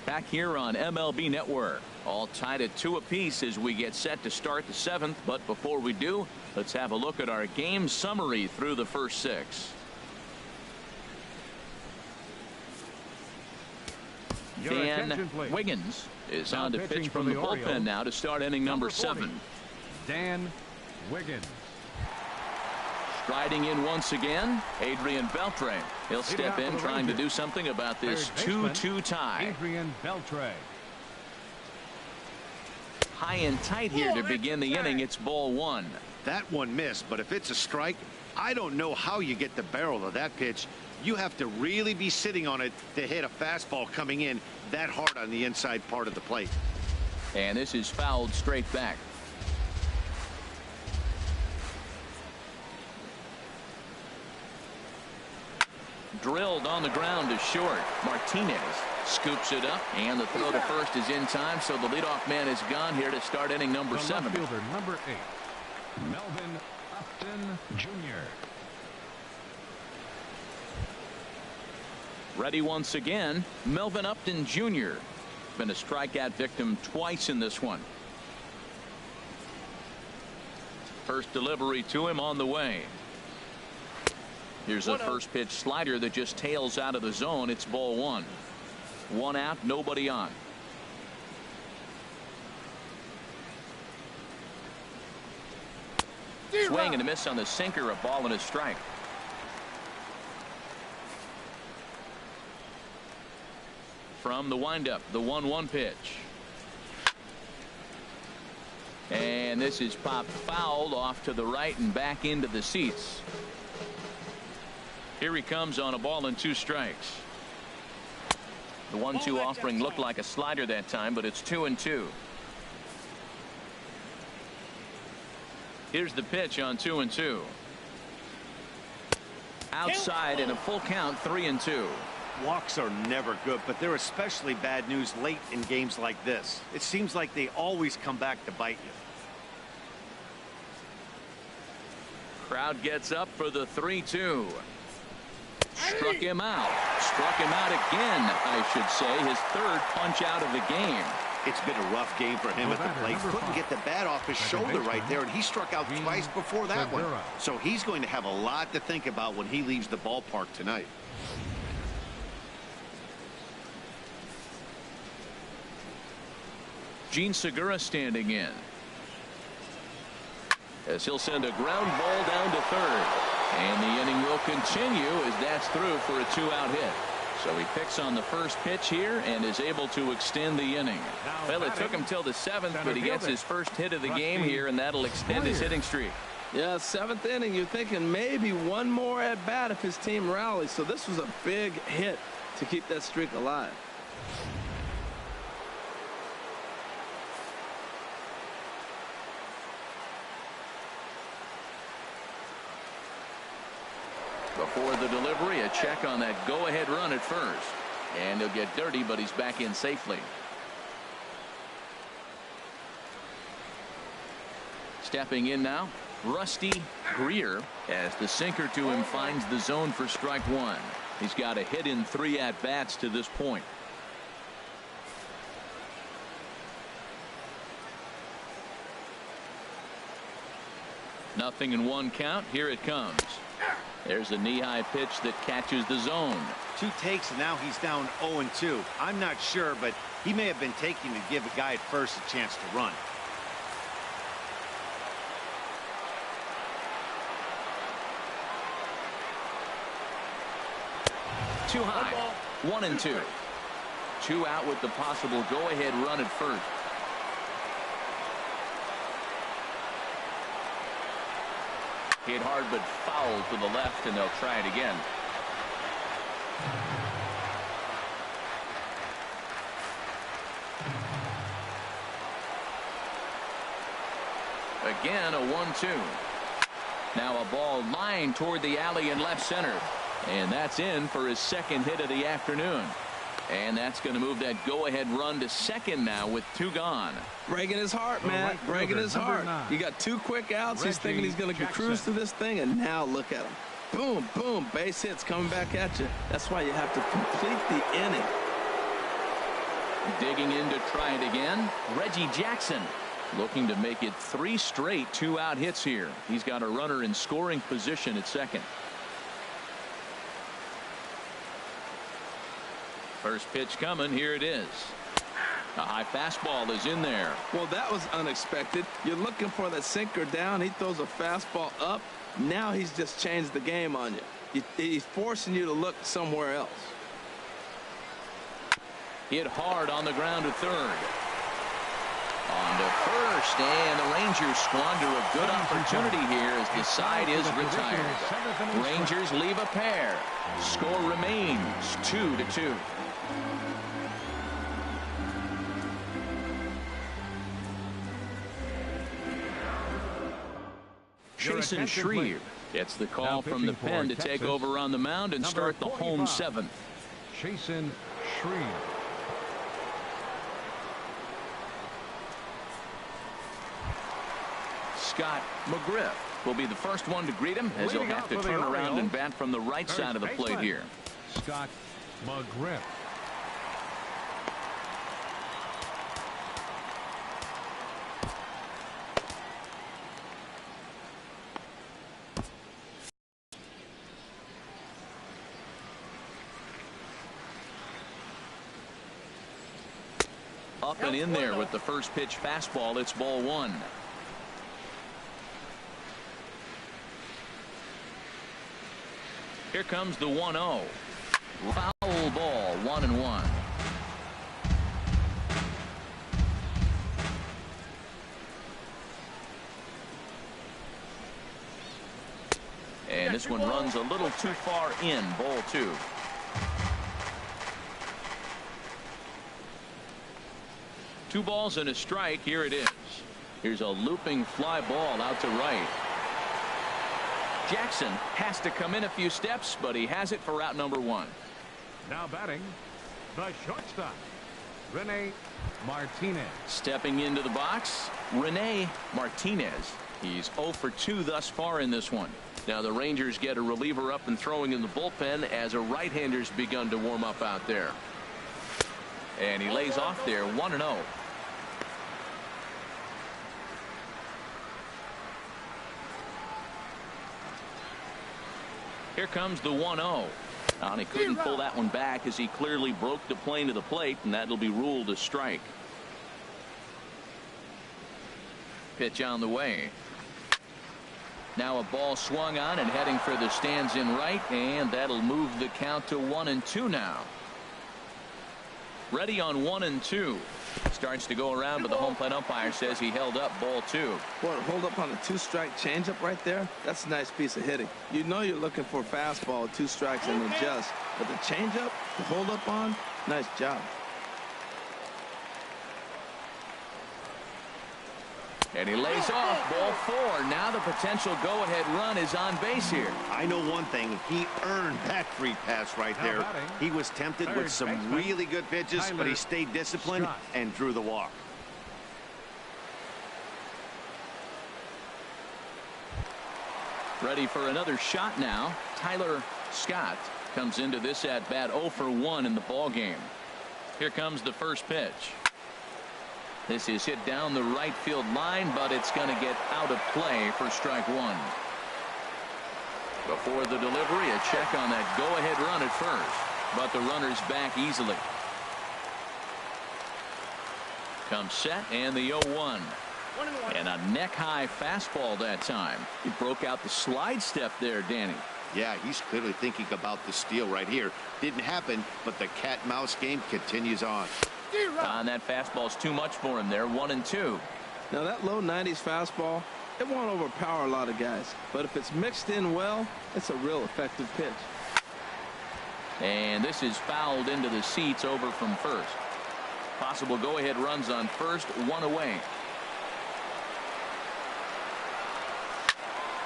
Back here on MLB Network. All tied at 2 apiece as we get set to start the 7th. But before we do, let's have a look at our game summary through the first 6. Dan Wiggins is on to pitch from the bullpen now to start inning number 7. Dan Wiggins. Striding in once again, Adrian Beltre. He'll step in trying to do something about this 2-2 tie. Adrian Beltre. High and tight here to begin the inning. It's ball 1. That one missed, but if it's a strike, I don't know how you get the barrel of that pitch. You have to really be sitting on it to hit a fastball coming in that hard on the inside part of the plate. And this is fouled straight back. Drilled on the ground to short. Martinez scoops it up, and the throw to first is in time, so the leadoff man is gone here to start inning number 7. Left fielder number 8, Melvin Upton Jr. Ready once again, Melvin Upton Jr. Been a strikeout victim twice in this one. First delivery to him on the way. Here's a first pitch slider that just tails out of the zone. It's ball one. One out, nobody on. Swing and a miss on the sinker. A ball and a strike. From the windup, the 1-1 pitch. And this is popped fouled off to the right and back into the seats. Here he comes on a ball and 2 strikes. The 1-2 offering looked like a slider that time, but it's 2-2. Here's the pitch on 2-2. Outside in a full count, 3-2. Walks are never good, but they're especially bad news late in games like this. It seems like they always come back to bite you. Crowd gets up for the 3-2. Struck him out. Struck him out again, I should say. His 3rd punch out of the game. It's been a rough game for him at the plate. Couldn't get the bat off his shoulder right there, and he struck out twice before that one. So he's going to have a lot to think about when he leaves the ballpark tonight. Gene Segura standing in, as he'll send a ground ball down to 3rd. And the inning will continue as that's through for a 2-out hit. So he picks on the first pitch here and is able to extend the inning. Well, it took him till the 7th, but he gets his first hit of the game here, and that'll extend his hitting streak. Yeah, 7th inning, you're thinking maybe one more at bat if his team rallies. So this was a big hit to keep that streak alive. Before the delivery, a check on that go-ahead run at first. And he'll get dirty, but he's back in safely. Stepping in now, Rusty Greer, as the sinker to him finds the zone for strike 1. He's got a hit in 3 at-bats to this point. Nothing in 1 count. Here it comes. There's a knee-high pitch that catches the zone. 2 takes, and now he's down 0-2. I'm not sure, but he may have been taking to give a guy at first a chance to run. Too high. 1-2. 2 out with the possible go-ahead run at first. Hit hard but foul to the left, and they'll try it again. Again, a 1-2. Now a ball lined toward the alley in left center. And that's in for his 2nd hit of the afternoon. And that's going to move that go-ahead run to 2nd now with 2 gone. Breaking his heart, man. Breaking his heart. You got 2 quick outs. He's thinking he's going to cruise through this thing, and now look at him. Boom, boom, base hits coming back at you. That's why you have to complete the inning. Digging in to try it again, Reggie Jackson, looking to make it 3 straight 2-out hits here. He's got a runner in scoring position at 2nd. First pitch coming. Here it is. A high fastball is in there. Well, that was unexpected. You're looking for that sinker down. He throws a fastball up. Now he's just changed the game on you. He's forcing you to look somewhere else. Hit hard on the ground to 3rd. On to 1st, and the Rangers squander a good opportunity here as the side is retired. Rangers leave a pair. Score remains 2-2. Jason Shreve gets the call from the pen to take over on the mound and start the home 7th. Jason Shreve. Scott McGriff will be the first one to greet him, as he'll have to turn around and bat from the right side of the plate here. Scott McGriff. Up and in there with the first pitch fastball. It's ball one. Here comes the 1-0. Foul ball, 1-1. And this one runs a little too far in, ball two. Two balls and a strike. Here it is. Here's a looping fly ball out to right. Jackson has to come in a few steps, but he has it for out number one. Now batting, the shortstop, Rene Martinez. Stepping into the box, Rene Martinez. He's 0 for 2 thus far in this one. Now the Rangers get a reliever up and throwing in the bullpen as a right-hander's begun to warm up out there. And he lays off there, 1-0. Here comes the 1-0. And he couldn't pull that one back as he clearly broke the plane to the plate, and that'll be ruled a strike. Pitch on the way. Now a ball swung on and heading for the stands in right, and that'll move the count to 1-2 now. Ready on 1-2. Starts to go around, but the home plate umpire says he held up, ball two. Boy, hold up on a two-strike changeup right there. That's a nice piece of hitting. You know you're looking for a fastball, 2 strikes and adjust. But the changeup, the hold up on, nice job. And he lays off, ball 4. Now the potential go-ahead run is on base here. I know one thing. He earned that free pass right there. He was tempted with some really good pitches, but he stayed disciplined and drew the walk. Ready for another shot now. Tyler Scott comes into this at bat 0 for 1 in the ball game. Here comes the first pitch. This is hit down the right field line, but it's going to get out of play for strike one. Before the delivery, a check on that go-ahead run at first, but the runner's back easily. Comes set, and the 0-1. And a neck-high fastball that time. He broke out the slide step there, Danny. Yeah, he's clearly thinking about the steal right here. Didn't happen, but the cat-mouse game continues on. And that fastball's too much for him there, 1-2. Now that low 90s fastball, it won't overpower a lot of guys, but if it's mixed in well, it's a real effective pitch. And this is fouled into the seats over from first. Possible go-ahead runs on first, 1 away.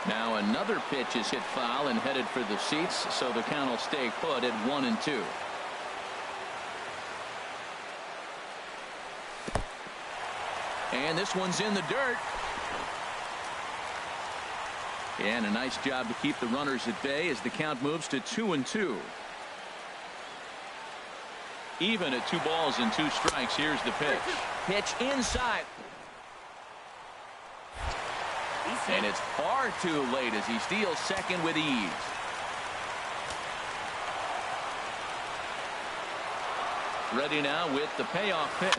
Now another pitch is hit foul and headed for the seats, so the count will stay put at 1-2. And this one's in the dirt. And a nice job to keep the runners at bay as the count moves to 2-2. Even at 2 balls and 2 strikes. Here's the pitch. Pitch inside. And it's far too late as he steals second with ease. Ready now with the payoff pitch.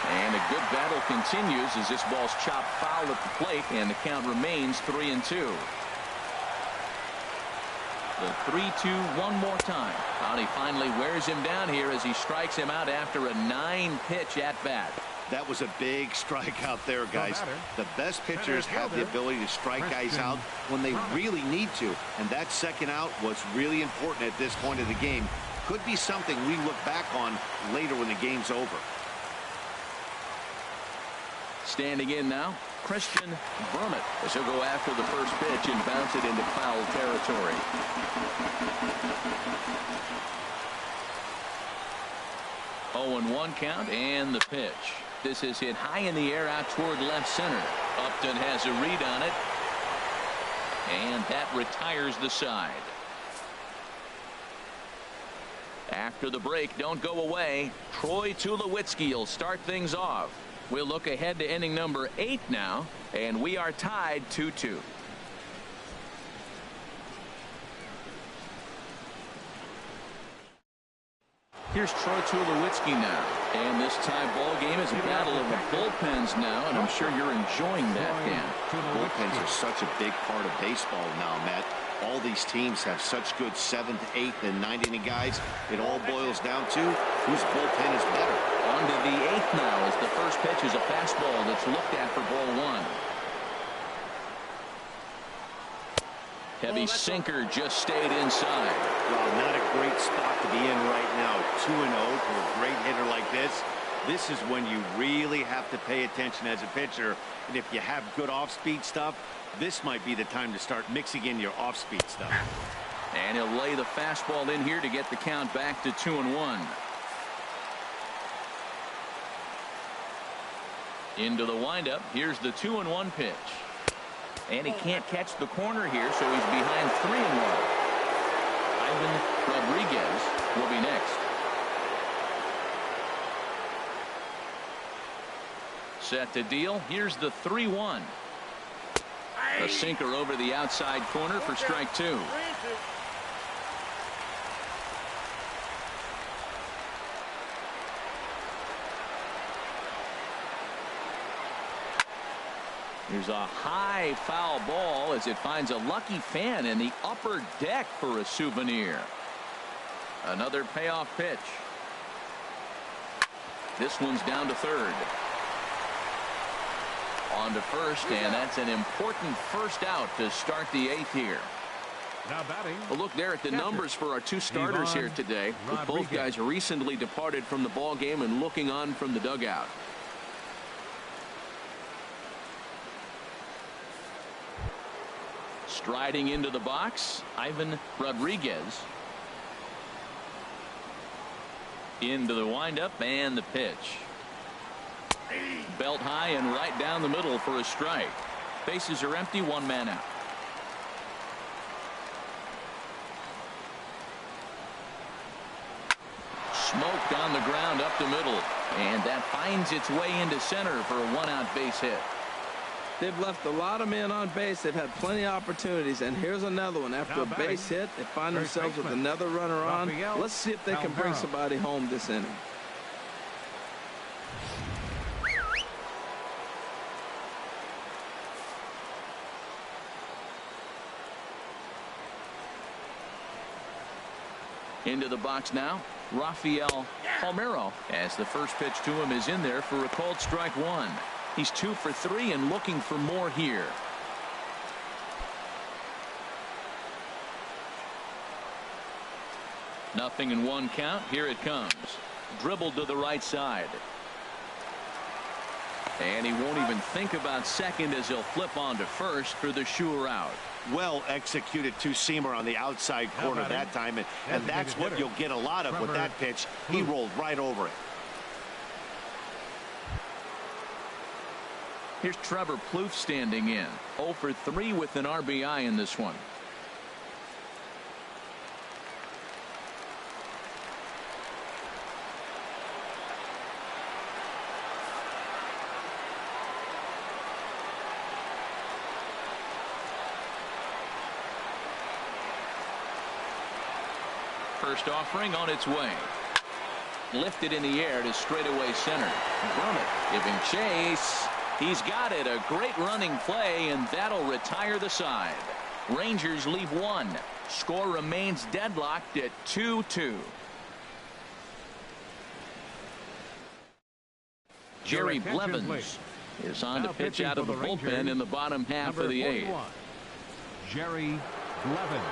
And a good battle continues as this ball's chopped foul at the plate, and the count remains 3-2. The 3-2 one more time. He finally wears him down here as he strikes him out after a 9-pitch at bat. That was a big strike out there, guys. The best pitchers have the ability to strike guys out when they really need to, and that second out was really important at this point of the game. Could be something we look back on later when the game's over. Standing in now, Christian Brummett, as he'll go after the first pitch and bounce it into foul territory. Oh, and 1 count, and the pitch. This is hit high in the air out toward left center. Upton has a read on it, and that retires the side. After the break, don't go away. Troy Tulowitzki will start things off. We'll look ahead to inning number 8 now, and we are tied 2-2. Here's Troy Tulowitzki now. And this tie ball game is a battle of the bullpens now, and I'm sure you're enjoying that, Dan. Bullpens are such a big part of baseball now, Matt. All these teams have such good 7th, 8th, and 9th inning guys. It all boils down to whose bullpen is better. On to the 8th now as the first pitch is a fastball that's looked at for ball 1. Heavy sinker just stayed inside. Well, not a great spot to be in right now. 2-0 to a great hitter like this. This is when you really have to pay attention as a pitcher. And if you have good off-speed stuff, this might be the time to start mixing in your off-speed stuff. And he'll lay the fastball in here to get the count back to 2-1. Into the windup. Here's the 2-1 pitch. And he can't catch the corner here, so he's behind 3-1. Ivan Rodriguez will be next. Set to deal. Here's the 3-1. A sinker over the outside corner for strike 2. Here's a high foul ball as it finds a lucky fan in the upper deck for a souvenir. Another payoff pitch. This one's down to third. On to first, and that's an important first out to start the 8th here. Now batting. A look there at the numbers for our 2 starters here today, with both guys recently departed from the ball game and looking on from the dugout. Striding into the box, Ivan Rodriguez. Into the windup and the pitch. Belt high and right down the middle for a strike. Bases are empty, 1 man out. Smoked on the ground up the middle, and that finds its way into center for a 1-out base hit. They've left a lot of men on base. They've had plenty of opportunities, and here's another one. After a base hit, they find themselves with another runner on. Let's see if they can bring somebody home this inning. Into the box now, Rafael Palmeiro, as the first pitch to him is in there for a called strike 1. He's 2 for 3 and looking for more here. Nothing in 1 count. Here it comes. Dribbled to the right side. And he won't even think about second as he'll flip on to first for the sure out. Well executed 2-seamer on the outside corner that time, and that's what you'll get a lot of with that pitch. He rolled right over it. Here's Trevor Plouffe standing in. 0 for 3 with an RBI in this one. First offering on its way. Lifted in the air to straightaway center. Brummett giving chase. He's got it. A great running play, and that'll retire the side. Rangers leave 1. Score remains deadlocked at 2-2. Jerry Blevins is on to pitch out of the bullpen in the bottom half of the 8th. Jerry Blevins.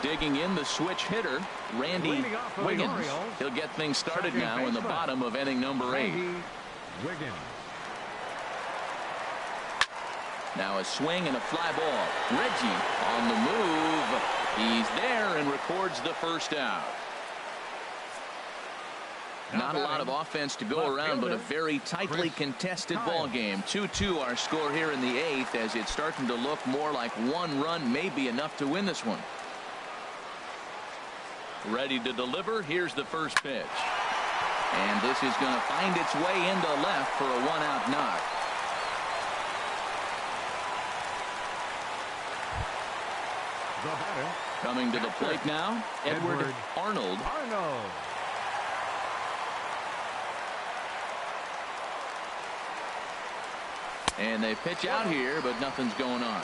Digging in the switch hitter, Randy Wiggins. He'll get things started now in the bottom of inning number 8. Wiggins. Now a swing and a fly ball. Reggie on the move. He's there and records the first out. Not a lot of offense to go around, but a very tightly contested ball game. 2-2 our score here in the 8th, as it's starting to look more like 1 run may be enough to win this one. Ready to deliver. Here's the first pitch. And this is going to find its way into left for a 1-out knock. The batter, Coming to the plate now, Edward Arnold. And they pitch out here, but nothing's going on.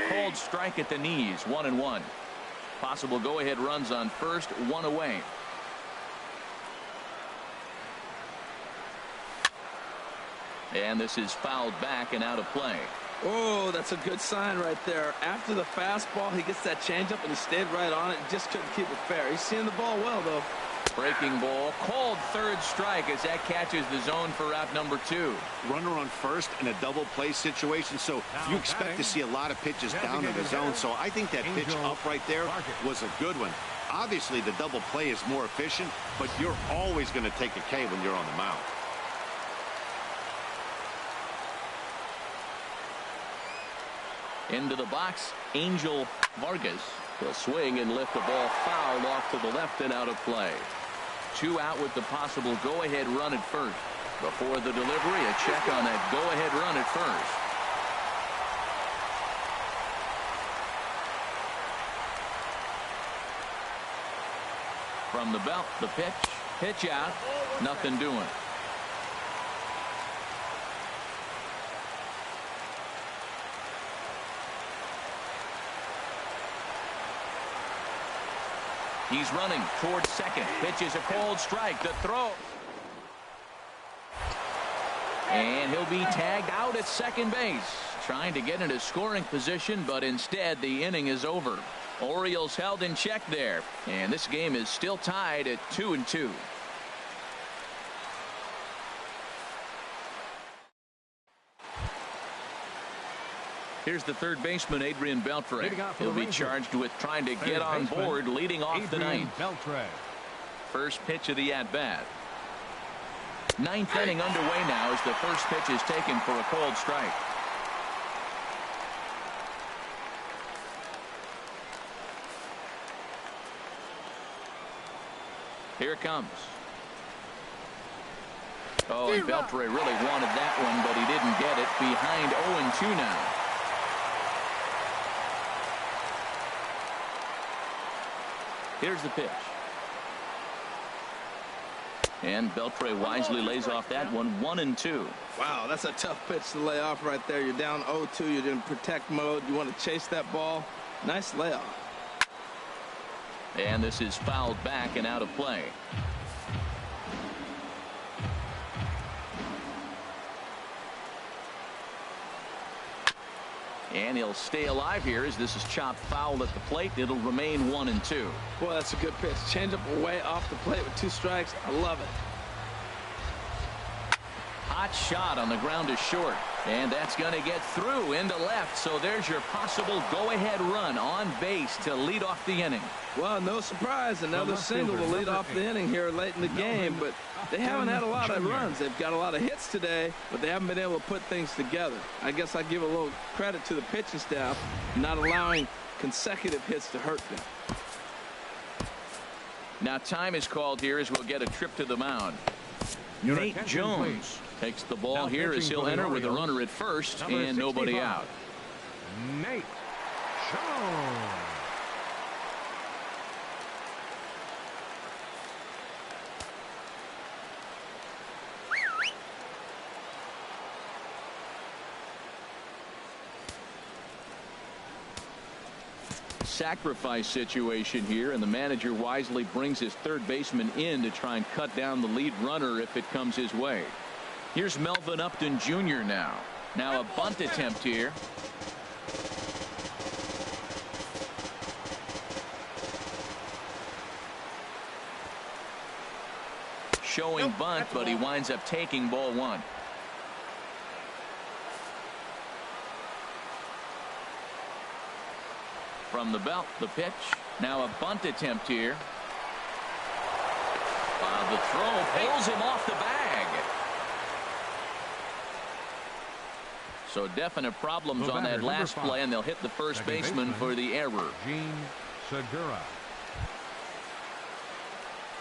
Cold strike at the knees, 1-1. Possible go-ahead runs on first, 1 away. And this is fouled back and out of play. Oh, that's a good sign right there. After the fastball, he gets that changeup, and he stayed right on it and just couldn't keep it fair. He's seeing the ball well, though. Breaking ball, called third strike as that catches the zone for out number 2. Runner on first in a double play situation, so you expect to see a lot of pitches down in the zone. So I think that pitch up right there was a good one. Obviously, the double play is more efficient, but you're always going to take a K when you're on the mound. Into the box, Angel Vargas will swing and lift the ball foul off to the left and out of play. 2 out with the possible go-ahead run at first. Before the delivery, a check on that go-ahead run at first. From the belt, the pitch out, nothing doing. He's running towards second. Pitches a cold strike. The throw. And he'll be tagged out at second base. Trying to get into scoring position, but instead the inning is over. Orioles held in check there. And this game is still tied at 2-2. Here's the third baseman, Adrian Beltre. He'll be charged with trying to get on board, leading off the ninth. First pitch of the at-bat. Ninth inning underway now as the first pitch is taken for a cold strike. Here it comes. Oh, and Beltre really wanted that one, but he didn't get it. Behind 0-2 now. Here's the pitch. And Beltre wisely lays off that one, 1-2. Wow, that's a tough pitch to lay off right there. You're down 0-2. You're in protect mode. You want to chase that ball. Nice layoff. And this is fouled back and out of play. And he'll stay alive here as this is chopped foul at the plate. It'll remain 1-2. Boy, that's a good pitch. Change up away off the plate with 2 strikes. I love it. Hot shot on the ground is short. And that's going to get through into left. So there's your possible go-ahead run on base to lead off the inning. Well, no surprise. Another single to lead off the inning here late in the game. But they haven't had a lot of runs. They've got a lot of hits today, but they haven't been able to put things together. I guess I give a little credit to the pitching staff, not allowing consecutive hits to hurt them. Now time is called here as we'll get a trip to the mound. Nate Jones takes the ball here as he'll enter with a runner at first and nobody out. Nate Jones. Sacrifice situation here, and the manager wisely brings his third baseman in to try and cut down the lead runner if it comes his way. Here's Melvin Upton Jr. now a bunt attempt here. Showing bunt, but he winds up taking ball 1. From the belt, the pitch. Now a bunt attempt here. The throw pulls him off the bag. So definite problems on that last play, and they'll hit the first baseman for the error.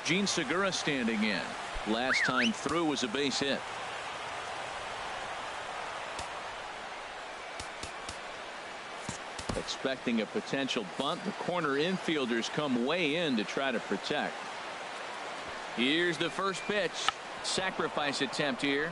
Gene Segura standing in. Last time through was a base hit. Expecting a potential bunt. The corner infielders come way in to try to protect. Here's the first pitch. Sacrifice attempt here.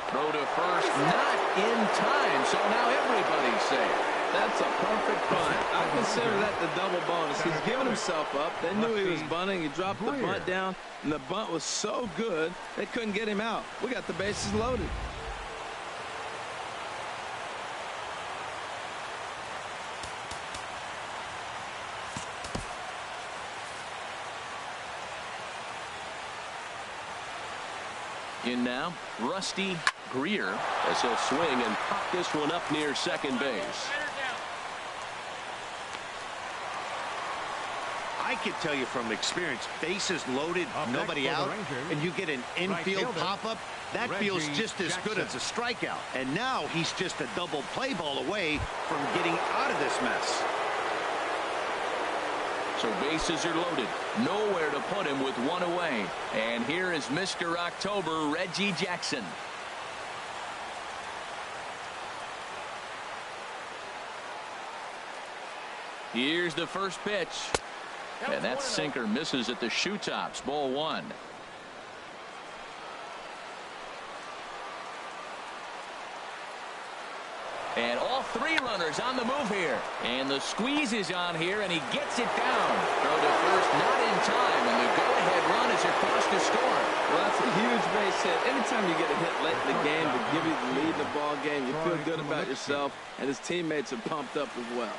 Throw to first, not in time, so now everybody's safe. That's a perfect bunt. I consider that the double bonus. He's giving himself up. They knew he was bunting. He dropped the bunt down, and the bunt was so good they couldn't get him out. We got the bases loaded. In now, Rusty Greer, as he'll swing and pop this one up near second base. I can tell you from experience, bases loaded, nobody out, and you get an infield pop-up, that feels just as good as a strikeout. And now he's just a double play ball away from getting out of this mess. So bases are loaded. Nowhere to put him with one away. And here is Mr. October, Reggie Jackson. Here's the first pitch. And that sinker misses at the shoe tops. Ball one. And all three runners on the move here. And the squeeze is on here, and he gets it down. Throw to first, not in time, and the go-ahead run is across to score. Well, that's a huge base hit. Anytime you get a hit late in the game to give you the lead in the ball game, you feel good about yourself, and his teammates are pumped up as well.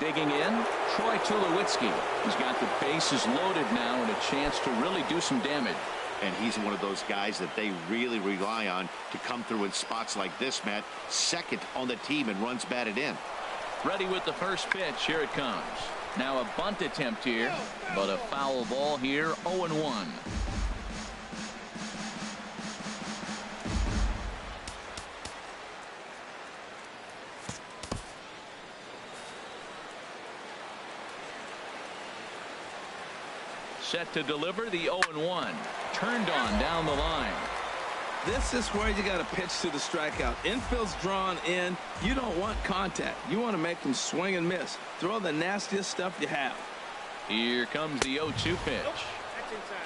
Digging in, Troy Tulowitzki. He's got the bases loaded now and a chance to really do some damage. And he's one of those guys that they really rely on to come through in spots like this, Matt. Second on the team and runs batted in. Ready with the first pitch. Here it comes. Now a bunt attempt here, but a foul ball here, 0-1. Set to deliver the 0-1. Turned on down the line. This is where you got to pitch to the strikeout. Infield's drawn in. You don't want contact. You want to make them swing and miss. Throw the nastiest stuff you have. Here comes the 0-2 pitch.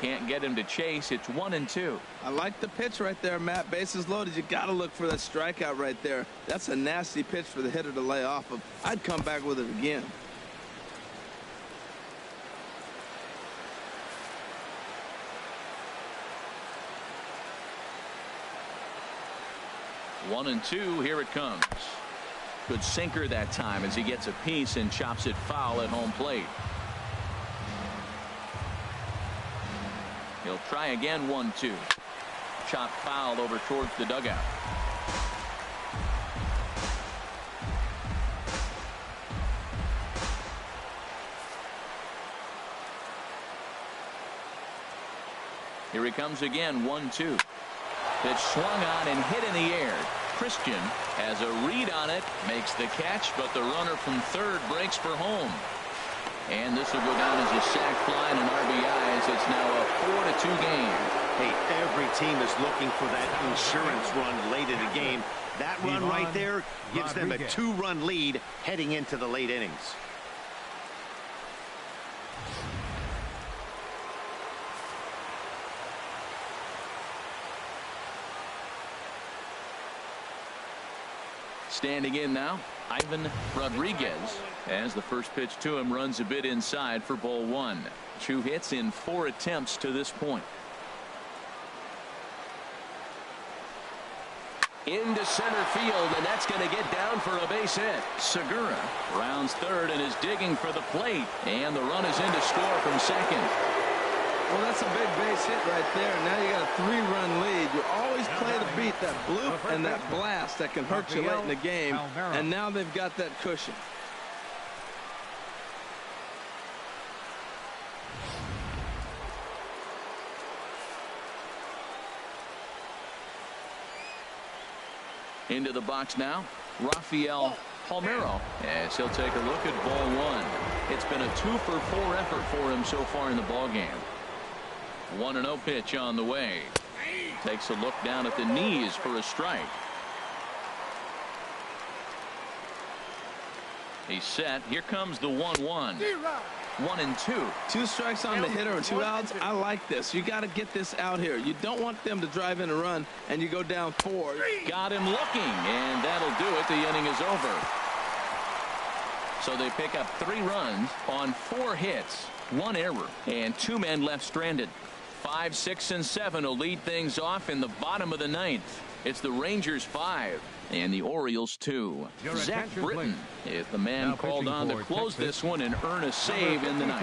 Can't get him to chase. It's 1-2. I like the pitch right there, Matt. Bases loaded. You got to look for that strikeout right there. That's a nasty pitch for the hitter to lay off of. I'd come back with it again. 1-2. Here it comes. Good sinker that time as he gets a piece and chops it foul at home plate. He'll try again. 1-2. Chop foul over towards the dugout. Here he comes again. 1-2. Pitch swung on and hit in the air. Christian has a read on it, makes the catch, but the runner from third breaks for home. And this will go down as a sac fly and an RBI as it's now a 4-2 game. Hey, every team is looking for that insurance run late in the game. That run right there gives them a 2-run lead heading into the late innings. Standing in now, Ivan Rodriguez, as the first pitch to him runs a bit inside for ball one. 2 hits in 4 attempts to this point. Into center field, and that's going to get down for a base hit. Segura rounds third and is digging for the plate, and the run is in to score from second. Well, that's a big base hit right there. Now you got a 3-run lead. You always play to beat that bloop and that blast that can hurt you late in the game. And now they've got that cushion. Into the box now, Rafael Palmeiro, as he'll take a look at ball one. It's been a 2-for-4 effort for him so far in the ballgame. 1-0 pitch on the way. Takes a look down at the knees for a strike. He's set. Here comes the 1-1. 1-2. 2 strikes on the hitter and 2 outs. I like this. You got to get this out here. You don't want them to drive in a run and you go down 4. Got him looking, and that'll do it. The inning is over. So they pick up 3 runs on 4 hits, 1 error, and 2 men left stranded. 5, 6, and 7 will lead things off in the bottom of the 9th. It's the Rangers 5 and the Orioles 2. Zach Britton is the man called on to close this one and earn a save in the 9th.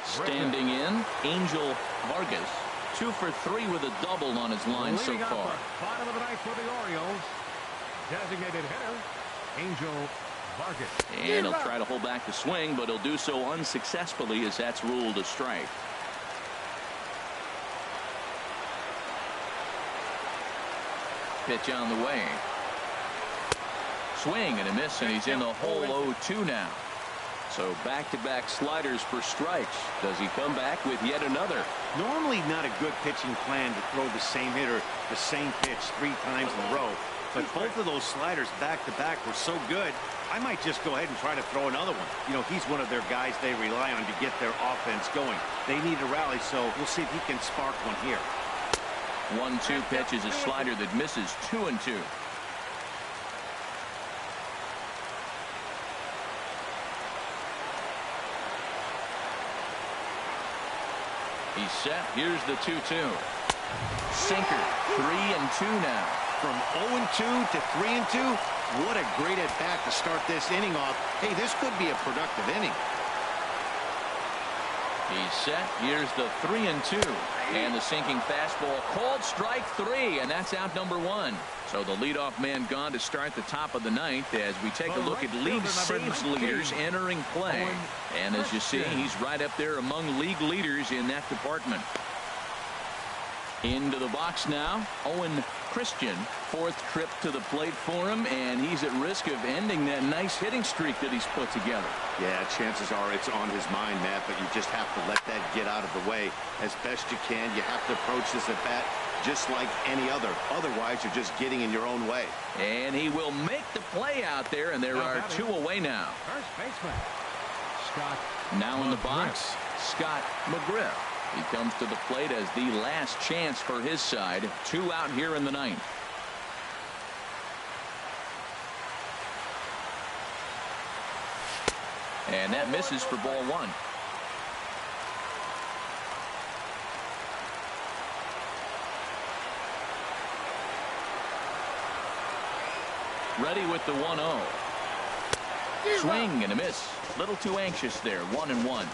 Standing in, Angel Vargas, 2 for 3 with a double on his line so far. Bottom of the 9th for the Orioles. Designated hitter, Angel Vargas. And he'll try to hold back the swing, but he'll do so unsuccessfully as that's ruled a strike. Pitch on the way. Swing and a miss, and he's in the hole 0-2 now. So back-to-back sliders for strikes. Does he come back with yet another? Normally not a good pitching plan to throw the same hitter the same pitch 3 times in a row. But both of those sliders back-to-back were so good, I might just go ahead and try to throw another one. You know, he's one of their guys they rely on to get their offense going. They need a rally, so we'll see if he can spark one here. 1-2 pitch is a slider that misses. 2-2. He's set. Here's the 2-2. Sinker. 3-2 now. From 0-2 to 3-2, what a great at-bat to start this inning off. Hey, this could be a productive inning. He's set. Here's the 3-2. And the sinking fastball called strike 3, and that's out number 1. So the leadoff man gone to start the top of the 9th as we take a look at league saves leaders entering play. And as you see, he's right up there among league leaders in that department. Into the box now, Owen Christian, 4th trip to the plate for him, and he's at risk of ending that nice hitting streak that he's put together. Yeah, chances are it's on his mind, Matt, but you just have to let that get out of the way as best you can. You have to approach this at bat just like any other. Otherwise, you're just getting in your own way. And he will make the play out there, and there are 2 away now. First baseman, Scott. Now in the box, Scott McGriff. He comes to the plate as the last chance for his side. 2 out here in the 9th. And that misses for ball 1. Ready with the 1-0. Swing and a miss. Little too anxious there. 1-1.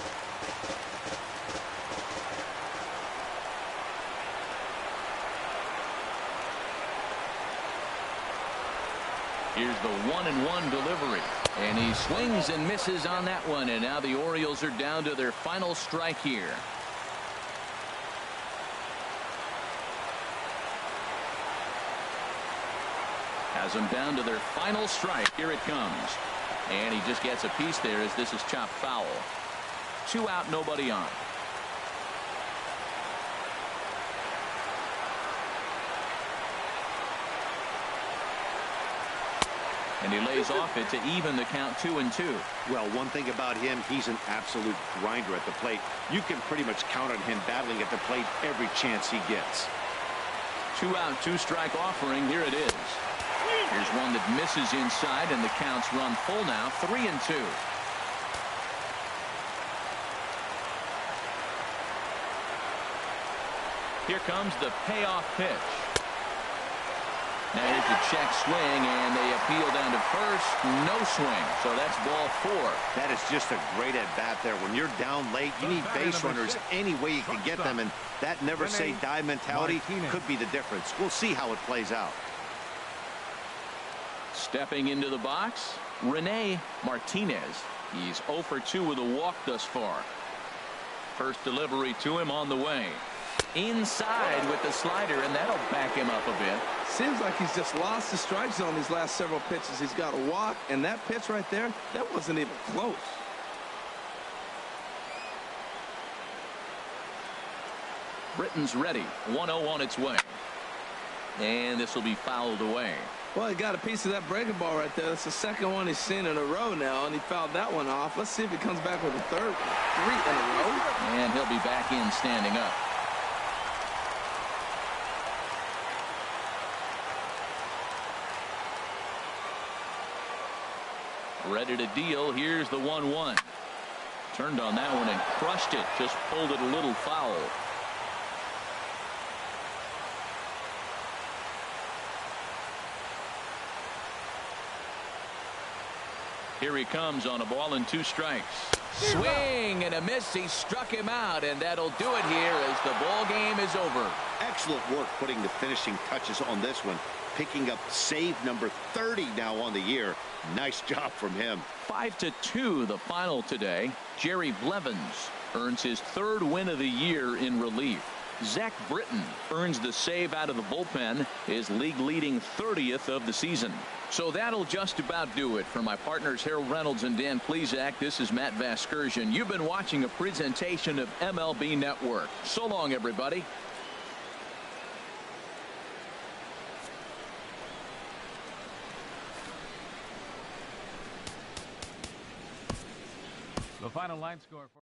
Here's the 1-1 delivery. And he swings and misses on that one. And now the Orioles are down to their final strike here. Has them down to their final strike. Here it comes. And he just gets a piece there as this is chopped foul. 2 out, nobody on. And he lays off it to even the count 2-2. Well, one thing about him, he's an absolute grinder at the plate. You can pretty much count on him battling at the plate every chance he gets. 2 out, 2 strike offering. Here it is. Here's one that misses inside, and the counts run full now. 3-2. Here comes the payoff pitch. Now here's the check swing, and they appeal down to first. No swing, so that's ball 4. That is just a great at-bat there. When you're down late, you need base runners any way you can get them, and that never-say-die mentality could be the difference. We'll see how it plays out. Stepping into the box, Rene Martinez. He's 0 for 2 with a walk thus far. First delivery to him on the way. Inside with the slider, and that'll back him up a bit. Seems like he's just lost the strike zone these last several pitches. He's got a walk, and that pitch right there, that wasn't even close. Britton's ready. 1-0 on its way. And this will be fouled away. Well, he got a piece of that breaking ball right there. That's the second one he's seen in a row now, and he fouled that one off. Let's see if he comes back with a third. 3 in a row. And he'll be back in standing up. Ready to deal. Here's the 1-1. Turned on that one and crushed it. Just pulled it a little foul. Here he comes on a ball and 2 strikes. Swing and a miss. He struck him out, and that'll do it here as the ball game is over. Excellent work putting the finishing touches on this one. Picking up save number 30 now on the year. Nice job from him. 5-2 the final today. Jerry Blevins earns his 3rd win of the year in relief. Zach Britton earns the save out of the bullpen, his league-leading 30th of the season. So that'll just about do it. For my partners Harold Reynolds and Dan Plesac, this is Matt Vasgersian. You've been watching a presentation of MLB Network. So long, everybody. The final line score for